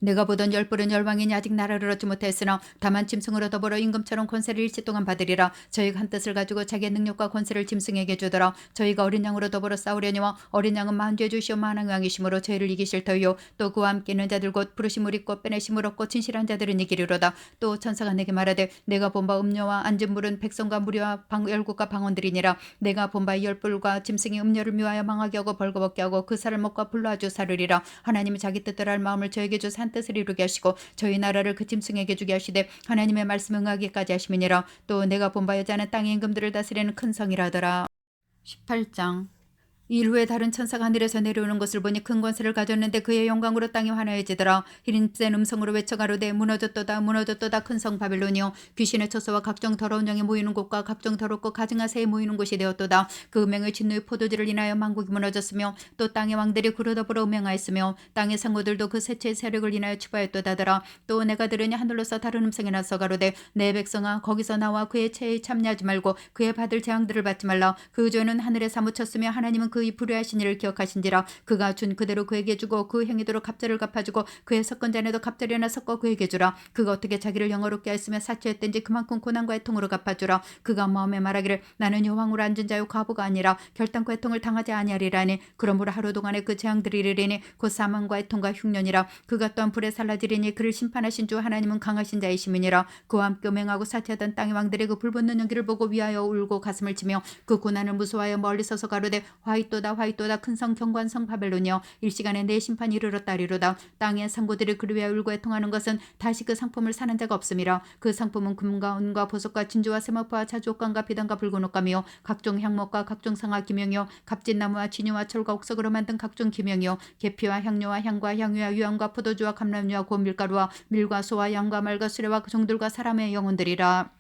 내가 보던 열 뿔은 열왕이니 아직 나라를 얻지 못했으나 다만 짐승으로 더불어 임금처럼 권세를 일시 동안 받으리라. 저희가 한 뜻을 가지고 자기의 능력과 권세를 짐승에게 주더라. 저희가 어린 양으로 더불어 싸우려니와 어린 양은 만죄 주시오 만왕 왕이심으로 저희를 이기실 터이요. 또 그와 함께 있는 자들 곧 부르심을 입고 빼내심을 얻고 진실한 자들은 이기리로다. 또 천사가 내게 말하되 내가 본 바 음녀와 앉은 물은 백성과 무리와 열국과 방언들이니라. 내가 본 바의 열 뿔과 짐승이 음녀를 묘하여 망하게 하고 벌거벗게 하고 그 살을 먹고 불로 아주 사르리라. 하나님이 자기 뜻대로 할 마음을 저에게 주사 한 뜻을 이루게 하시고 저희 나라를 그 짐승에게 주게 하시되 하나님의 말씀 응하기까지 하심이니라. 또 내가 본 바 여자는 땅의 임금들을 다스리는 큰 성이라더라. 18장. 일 후에 다른 천사가 하늘에서 내려오는 것을 보니 큰 권세를 가졌는데 그의 영광으로 땅이 환하여지더라. 힘센 음성으로 외쳐 가로되 무너졌도다 무너졌도다 큰 성 바벨론이여 귀신의 처소와 각종 더러운 영이 모이는 곳과 각종 더럽고 가증한 새에 모이는 곳이 되었도다. 그 음행의 진노의 포도주를 인하여 만국이 무너졌으며 또 땅의 왕들이 그로 더불어 음행하였으며 땅의 상고들도 그 세체의 세력을 인하여 추바했도다더라. 또 내가 들으니 하늘로서 다른 음성이 나서 가로되 내 백성아 거기서 나와 그의 체에 참여하지 말고 그의 받을 재앙들을 받지 말라. 그 죄는 하늘에 사무쳤으며 하나님은 그의 불의하신 일을 기억하신지라. 그가 준 그대로 그에게 주고 그 행위대로 갑절을 갚아주고 그의 섞은 잔에도 갑절이나 섞어 그에게 주라. 그가 어떻게 자기를 영어롭게 하였으며 사치했든지 그만큼 고난과 애통으로 갚아주라. 그가 마음에 말하기를 나는 여왕으로 앉은 자요 과부가 아니라 결단과 애통을 당하지 아니하리라니. 그러므로 하루 동안에 그 재앙들이 이르리니 곧 사망과 애통과 흉년이라. 그가 또한 불에 살라지리니 그를 심판하신 주 하나님은 강하신 자이심이니라. 그와 함께 음행하고 사치하던 땅의 왕들의 그 불붙는 연기를 보고 위하여 울고 가슴을 치며 그 고난을 무서워하여 멀리 서서 가로되 화이또다 화이또다 큰 성 경관성 바벨론이여 일시간에 내 심판이 이르렀다리로다. 땅의 상고들이 그를 위하여 울고 애통하는 것은 다시 그 상품을 사는 자가 없음이라. 그 상품은 금과 은과 보석과 진주와 세마포와 자주옥감과 비단과 붉은 옷감이요 각종 향목과 각종 상아 기명이요 갑진나무와 진유와 철과 옥석으로 만든 각종 기명이요 계피와 향료와 향과 향유와 유황과 포도주와 감람유와 고운 밀가루와 밀과 소와 양과 말과 수레와 그 종들과 사람의 영혼들이라.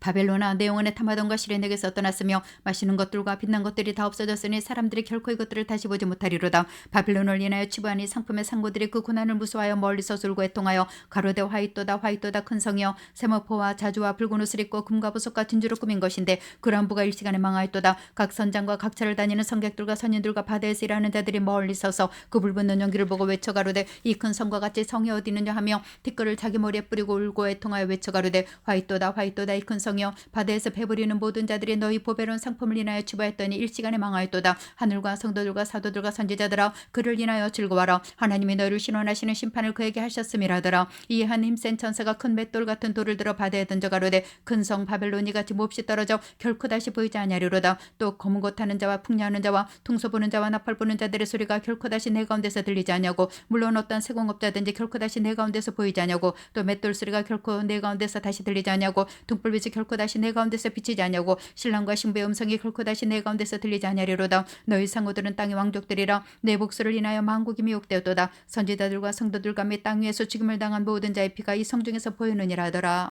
바벨론아 내 영혼의 탐하던과 실이 내게서 떠났으며 마시는 것들과 빛난 것들이 다 없어졌으니 사람들이 결코 이것들을 다시 보지 못하리로다. 바벨론을 인하여 치부하니 상품의 상고들이 그 고난을 무서워하여 멀리서 술고 애통하여 가로되 화이또다 화이또다 큰 성이여 세마포와 자주와 붉은 옷을 입고 금과 보석과 진주로 꾸민 것인데 그 람부가 일시간에 망하였도다. 각 선장과 각 차를 다니는 성객들과 선인들과 바다에서 일하는 자들이 멀리 서서 그 불붙는 연기를 보고 외쳐 가로되 이 큰 성과 같이 성이 어디 있느냐 하며 티끌을 자기 머리에 뿌리고 울고 애통하여 외쳐 가로되 화이또다 화이또다 이 큰 성 바다에서 배부리는 모든 자들이 너희 보배로운 상품을 인하여 추바했더니 일시간에 망하였도다. 하늘과 성도들과 사도들과 선지자들아 그를 인하여 즐거워하라. 하나님이 너희를 신원하시는 심판을 그에게 하셨음이라더라. 이 한 힘센 천사가 큰 맷돌 같은 돌을 들어 바다에 던져 가로되 큰 성 바벨론이 같이 몹시 떨어져 결코 다시 보이지 아니하리로다. 또 검은 것 타는 자와 풍냐하는 자와 통소 보는 자와 나팔 부는 자들의 소리가 결코 다시 내 가운데서 들리지 않냐고. 물론 어떤 세공업자든지 결코 다시 내 가운데서 보이지 않냐고. 또 맷돌 소리가 결코 내 가운데서 다시 들리지 않냐고. 등불빛이 결코 다시 내 가운데서 비치지 않냐고. 신랑과 신부의 음성이 결코 다시 내 가운데서 들리지 아니하리로다. 너희 상호들은 땅의 왕족들이라. 내 복수를 인하여 만국이 미혹되었도다. 선지자들과 성도들과 및 땅 위에서 죽임을 당한 모든 자의 피가 이 성중에서 보이느니라 하더라.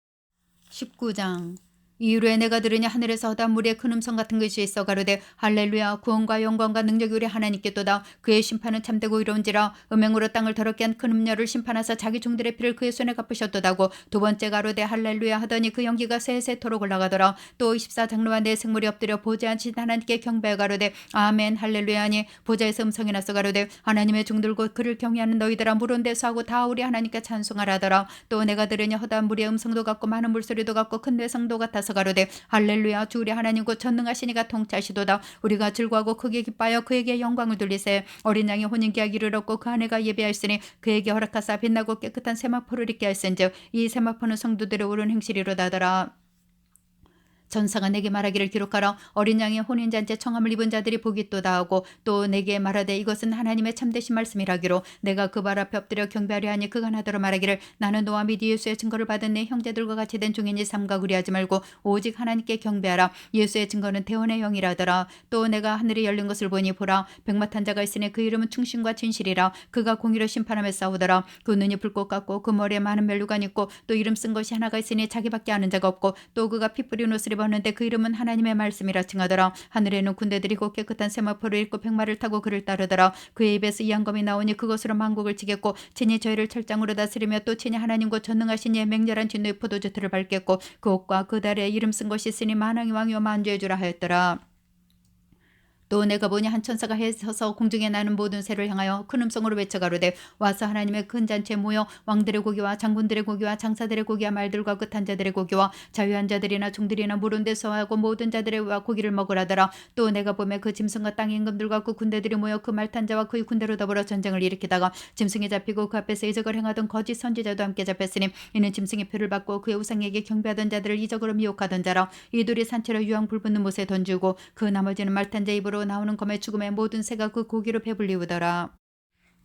19장. 이후에 내가 들으니 하늘에서 허다한 무리의 큰 음성 같은 것이 있어 가로되 할렐루야 구원과 영광과 능력이 우리 하나님께도다. 그의 심판은 참되고 이로운지라. 음행으로 땅을 더럽게 한 큰 음녀를 심판하사 자기 종들의 피를 그의 손에 갚으셨도다고. 두 번째 가로되 할렐루야 하더니 그 연기가 세세토록 올라가더라. 또 24장로와 네 생물이 엎드려 보좌하신 하나님께 경배하여 가로되 아멘 할렐루야 하니 보좌에서 음성이 나서 가로되 하나님의 종들 곧 그를 경외하는 너희들아 물은 대수하고 다 우리 하나님께 찬송하라 하더라. 또 내가 들으니 허다한 무리의 음성도 같고 많은 물소리도 같고 큰 대성도 같아서 가로되 할렐루야 주 우리 하나님 곧 전능하시니가 통치하시도다. 우리가 즐거워하고 크게 기뻐하여 그에게 영광을 돌리세. 어린 양의 혼인계약일을 얻고 그 아내가 예배하였으니 그에게 허락하사 빛나고 깨끗한 세마포를 입게 하였은즉 이 세마포는 성도들의 옳은 행실이로다 하더라. 전사가 내게 말하기를 기록하라. 어린 양의 혼인잔치에 청함을 입은 자들이 복이 있도다 하고 또 내게 말하되 이것은 하나님의 참되신 말씀이라기로 내가 그 발 앞에 엎드려 경배하려 하니 그가 나더러 말하기를 나는 너와 및 예수의 증거를 받은 내 형제들과 같이 된 종이니 삼가 그리하지 말고 오직 하나님께 경배하라. 예수의 증거는 대원의 영이라더라. 또 내가 하늘이 열린 것을 보니 보라 백마탄 자가 있으니 그 이름은 충신과 진실이라. 그가 공의로 심판하며 싸우더라. 그 눈이 불꽃 같고 그 머리에 많은 멜루관이 있고 또 이름 쓴 것이 하나가 있으니 자기밖에 아는 자가 없고 또 그가 피 뿌린 옷을 입었는데 그 이름은 하나님의 말씀이라 칭하더라. 하늘에는 군대들이 곧 깨끗한 세마포를 입고 백마를 타고 그를 따르더라. 그의 입에서 이 한검이 나오니 그것으로 만국을 치겠고 친히 저희를 철장으로 다스리며 또 친히 하나님과 전능하신 이의 맹렬한 진노의 포도주 틀을 밟겠고 그 옷과 그 달에 이름 쓴 것이 있으니 만왕의 왕이요 만주의 주라 하였더라. 또 내가 보니 한 천사가 해에 서서 공중에 나는 모든 새를 향하여 큰 음성으로 외쳐 가로되 와서 하나님의 큰 잔치에 모여 왕들의 고기와 장군들의 고기와 장사들의 고기와 말들과 끝한 자들의 고기와 자유한 자들이나 종들이나 물은 데서 하고 모든 자들의 고기를 먹으라더라. 또 내가 보매 그 짐승과 땅의 임금들과 그 군대들이 모여 그 말탄 자와 그의 군대로 더불어 전쟁을 일으키다가 짐승이 잡히고 그 앞에서 이적을 행하던 거짓 선지자도 함께 잡혔으니 이는 짐승의 표를 받고 그의 우상에게 경배하던 자들을 이적으로 미혹하던 자라. 이들이 산채로 유황 불붙는 못에 던지고 그 나머지는 말탄 자 입으로 나오는 검의 죽음의 모든 새가 그 고기로 배불리우더라.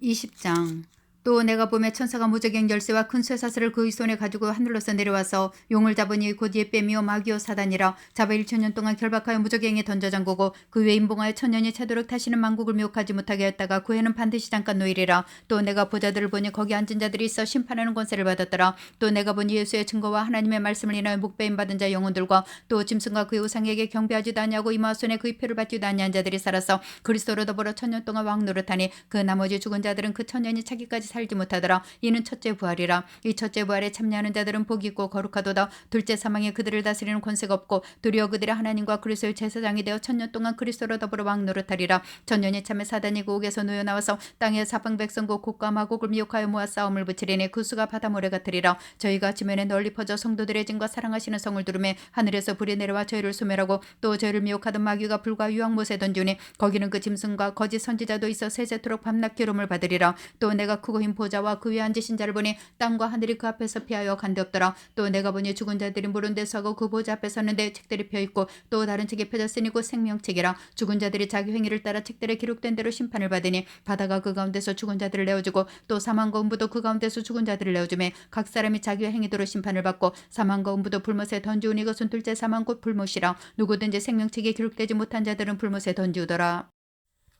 20장. 또 내가 보매 천사가 무저갱 열쇠와 큰 쇠사슬을 그의 손에 가지고 하늘로서 내려와서 용을 잡으니 곧 옛뱀이요 마귀요 사단이라 잡아 1,000년 동안 결박하여 무저갱에 던져 잠그고 그 외에 임봉하여 천년이 차도록 다시는 만국을 미혹하지 못하게 했다가 그 해는 반드시 잠깐 놓이리라. 또 내가 보자들을 보니 거기 앉은 자들이 있어 심판하는 권세를 받았더라. 또 내가 보니 예수의 증거와 하나님의 말씀을 인하여 목배임 받은 자 영혼들과 또 짐승과 그의 우상에게 경배하지도 아니하고 이마 손에 그의 표를 받지도 아니한 자들이 살아서 그리스도로 더불어 천년 동안 왕 노릇하니 그 나머지 죽은 자들은 그 천년이 차기까지 살지 못하더라. 이는 첫째 부활이라. 이 첫째 부활에 참여하는 자들은 복이 있고 거룩하도다. 둘째 사망에 그들을 다스리는 권세가 없고 도리어 그들의 하나님과 그리스도의 제사장이 되어 천년 동안 그리스도로 더불어 왕 노릇하리라. 천년이 참에 사단이 그 옥에서 놓여 나와서 땅의 사방 백성과 곡과 마곡을 미혹하여 모아 싸움을 붙이리니 그 수가 바다 모래 같으리라. 저희가 지면에 널리 퍼져 성도들의 증과 사랑하시는 성을 두르매 하늘에서 불이 내려와 저희를 소멸하고 또 저희를 미혹하던 마귀가 불과 유황못에 던지니 거기는 그 짐승과 거짓 선지자도 있어 세세토록 밤낮 기름을 받으리라. 또 내가 크고 흰 보좌와 그 위에 앉으신 자를 보니 땅과 하늘이 그 앞에서 피하여 간데없더라. 또 내가 보니 죽은 자들이 물은 데서 하고 그 보좌 앞에 섰는데 책들이 펴있고 또 다른 책이 펴졌으니 곧 생명책이라. 죽은 자들이 자기 행위를 따라 책들에 기록된 대로 심판을 받으니 바다가 그 가운데서 죽은 자들을 내어주고 또 사망과 음부도 그 가운데서 죽은 자들을 내어주매 각 사람이 자기의 행위대로 심판을 받고 사망과 음부도 불못에 던지우니 이것은 둘째 사망 곧 불못이라. 누구든지 생명책에 기록되지 못한 자들은 불못에 던지우더라.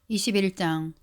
21장.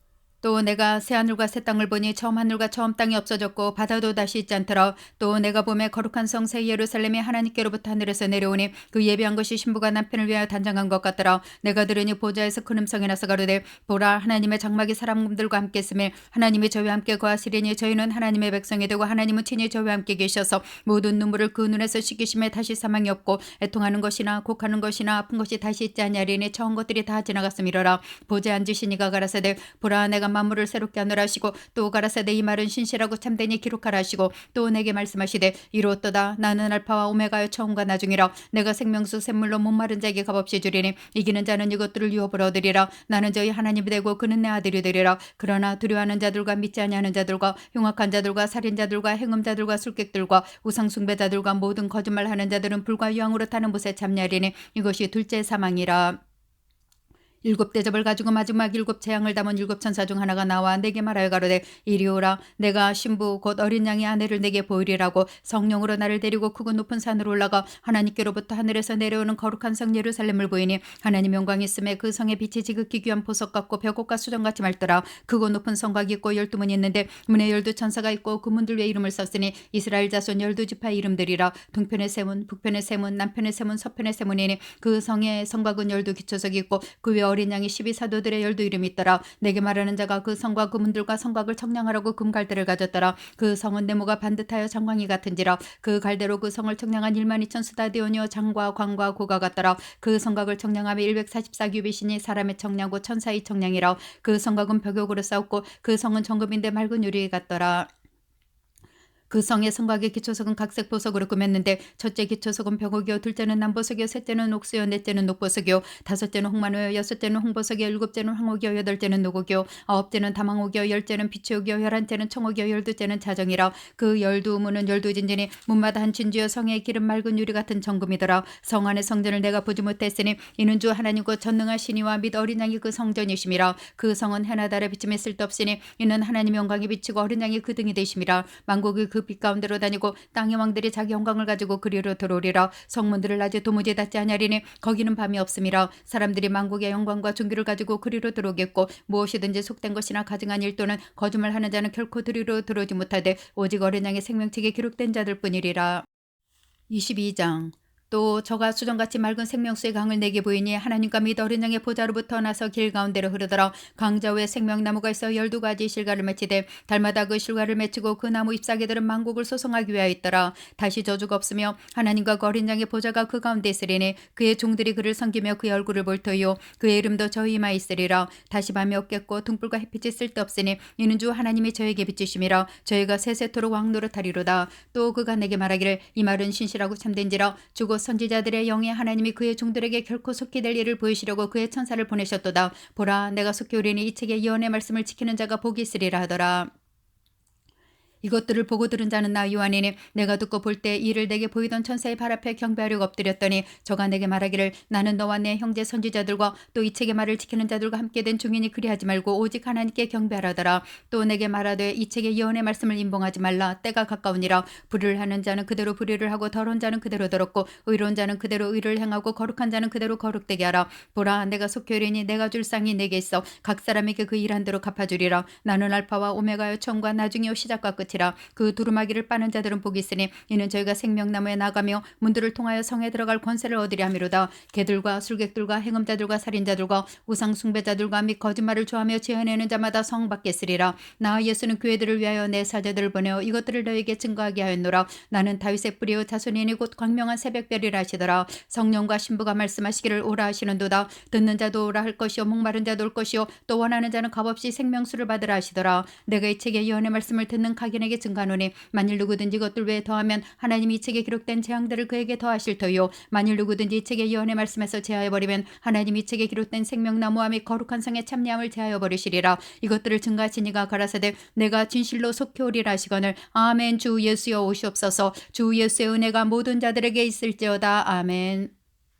또 내가 새 하늘과 새 땅을 보니 처음 하늘과 처음 땅이 없어졌고 바다도 다시 있지 않더라. 또 내가 보매 거룩한 성 새 예루살렘이 하나님께로부터 하늘에서 내려오니 그 예비한 것이 신부가 남편을 위하여 단장한 것 같더라. 내가 들으니 보좌에서 큰 음성이 나서 가로되 보라 하나님의 장막이 사람들과 함께 있으며 하나님이 저희와 함께 거하시리니 저희는 하나님의 백성이 되고 하나님은 친히 저희와 함께 계셔서 모든 눈물을 그 눈에서 씻기심에 다시 사망이 없고 애통하는 것이나 곡하는 것이나 아픈 것이 다시 있지 아니하리니 처음 것들이 다 지나갔음이로라. 보좌에 앉으신 이가 가라사대 보라 내가 만물을 새롭게 하노라 하시고 또 가라사대 이 말은 신실하고 참되니 기록하라 하시고 또 내게 말씀하시되 이루었도다. 나는 알파와 오메가의 처음과 나중이라. 내가 생명수 샘물로 목마른 자에게 값없이 주리니 이기는 자는 이것들을 유업으로 얻으리라. 나는 저희 하나님이 되고 그는 내 아들이 되리라. 그러나 두려워하는 자들과 믿지 아니하는 자들과 흉악한 자들과 살인자들과 행음자들과 술객들과 우상숭배자들과 모든 거짓말하는 자들은 불과 유황으로 타는 못에 참여하리니 이것이 둘째 사망이라. 7 대접을 가지고 마지막 7 재앙을 담은 7 천사 중 하나가 나와 내게 말하여 가로되 이리 오라. 내가 신부 곧 어린 양의 아내를 내게 보이리라고 성령으로 나를 데리고 크고 높은 산으로 올라가 하나님께로부터 하늘에서 내려오는 거룩한 성 예루살렘을 보이니 하나님 영광이 있음에 그 성의 빛이 지극히 귀한 보석 같고 벽옥과 수정같이 맑더라. 크고 높은 성곽이 있고 12문이 있는데 문에 12 천사가 있고 그 문들 위에 이름을 썼으니 이스라엘 자손 12지파의 이름들이라. 동편의 세 문, 북편의 세 문, 남편의 세 문, 서편의 세 문이니 그 성의 성곽은 12 기초석이 있고 그 위에 어린 양이 12사도들의 12 이름이 있더라. 내게 말하는 자가 그 성과 그 문들과 성곽을 청량하라고 금갈대를 가졌더라. 그 성은 네모가 반듯하여 장광이 같은지라. 그 갈대로 그 성을 청량한 12,000 스타디오니오 장과 광과 고가 같더라. 그 성곽을 청량함에 144규빗이니 사람의 청량고 천사의 청량이라. 그 성곽은 벽옥으로 싸웠고 그 성은 정금인데 맑은 유리 같더라. 그 성의 성곽의 기초석은 각색 보석으로 꾸몄는데 첫째 기초석은 벽옥이요 둘째는 남보석이요 셋째는 옥수요 넷째는 녹보석이요 다섯째는 홍만호요 여섯째는 홍보석이요 일곱째는 황옥이요 여덟째는 노곡이요 아홉째는 담황옥이요 열째는 비추옥이요 열한째는 청옥이요 열두째는 자정이라. 그 12문은 12진진이 문마다 한 진주여 성의 길은 맑은 유리 같은 정금이더라. 성 안의 성전을 내가 보지 못했으니 이는 주 하나님과 전능하신 이와 및 어린 양이 그 성전이심이라. 그 성은 해나 달에 비침에 쓸데없으니 이는 하나님 영광이 비치고 어린 양이 그 등이 되심이라. 만국이 그 빛 가운데로 다니고 땅의 왕들이 자기 영광을 가지고 그리로 들어오리라. 성문들을 낮에 도무지 닫지 아니하리니 거기는 밤이 없음이라. 사람들이 만국의 영광과 존귀를 가지고 그리로 들어오겠고 무엇이든지 속된 것이나 가증한 일 또는 거짓말하는 자는 결코 그리로 들어오지 못하되 오직 어린 양의 생명책에 기록된 자들 뿐이리라. 22장. 또 저가 수정같이 맑은 생명수의 강을 내게 보이니 하나님과 및 어린 양의 보좌로부터 나서 길 가운데로 흐르더라. 강좌 위에 생명나무가 있어 12가지 실과를 맺히되 달마다 그 실과를 맺히고 그 나무 잎사귀들은 만국을 소송하기 위하여 있더라. 다시 저주가 없으며 하나님과 그 어린 양의 보좌가 그 가운데 있으리니 그의 종들이 그를 섬기며 그의 얼굴을 볼 터이요 그의 이름도 저희 이마에 있으리라. 다시 밤이 없겠고 등불과 햇빛이 쓸데없으니 이는 주 하나님이 저에게 비추심이라. 저희가 세세토록 왕노릇하리로다. 또 그가 내게 말하기를 이 말은 신실하고 참된지라. 주고 선지자들의 영에 하나님이 그의 종들에게 결코 속히 될 일을 보이시려고 그의 천사를 보내셨도다. 보라 내가 속히 오리니 이 책의 예언의 말씀을 지키는 자가 복이 있으리라 하더라. 이것들을 보고 들은 자는 나 요한이니 내가 듣고 볼 때 이를 내게 보이던 천사의 발 앞에 경배하려고 엎드렸더니 저가 내게 말하기를 나는 너와 내 형제 선지자들과 또 이 책의 말을 지키는 자들과 함께 된 중이니 그리하지 말고 오직 하나님께 경배하라더라. 또 내게 말하되 이 책의 예언의 말씀을 임봉하지 말라. 때가 가까우니라. 불의를 하는 자는 그대로 불의를 하고 더러운 자는 그대로 더럽고 의로운 자는 그대로 의를 행하고 거룩한 자는 그대로 거룩되게 하라. 보라 내가 속히 오리니 내가 줄 쌍이 내게 있어 각 사람에게 그 일한 대로 갚아주리라. 나는 알파와 오메가여 처음과 나중이요 시작과 끝이라. 그 두루마기를 빠는 자들은 복이 있으니 이는 저희가 생명나무에 나가며 문들을 통하여 성에 들어갈 권세를 얻으리 함이로다. 개들과 술객들과 행음자들과 살인자들과 우상 숭배자들과 및 거짓말을 좋아하며 재현내는 자마다 성 밖에 쓰리라. 나 예수는 교회들을 위하여 내 사자들을 보내어 이것들을 너에게 증거하게 하였노라. 나는 다윗의 뿌리요 자손이니 곧 광명한 새벽별이라 하시더라. 성령과 신부가 말씀하시기를 오라 하시는도다. 듣는 자도 오라 할 것이요 목마른 자도 올 것이요 또 원하는 자는 값없이 생명수를 받으라 하시더라. 내가 이 책의 예언의 말씀을 듣는 각인에게 증가하노니 만일 누구든지 이것들 외에 더하면 하나님이 이 책에 기록된 재앙들을 그에게 더하실 터요 만일 누구든지 이 책의 예언의 말씀에서 제하여버리면 하나님이 이 책에 기록된 생명나무와 및 거룩한 성의 참여함을 제하여버리시리라. 이것들을 증가하시니가 가라사대 내가 진실로 속히 오리라 하시거늘 아멘. 주 예수여 오시옵소서. 주 예수의 은혜가 모든 자들에게 있을지어다. 아멘.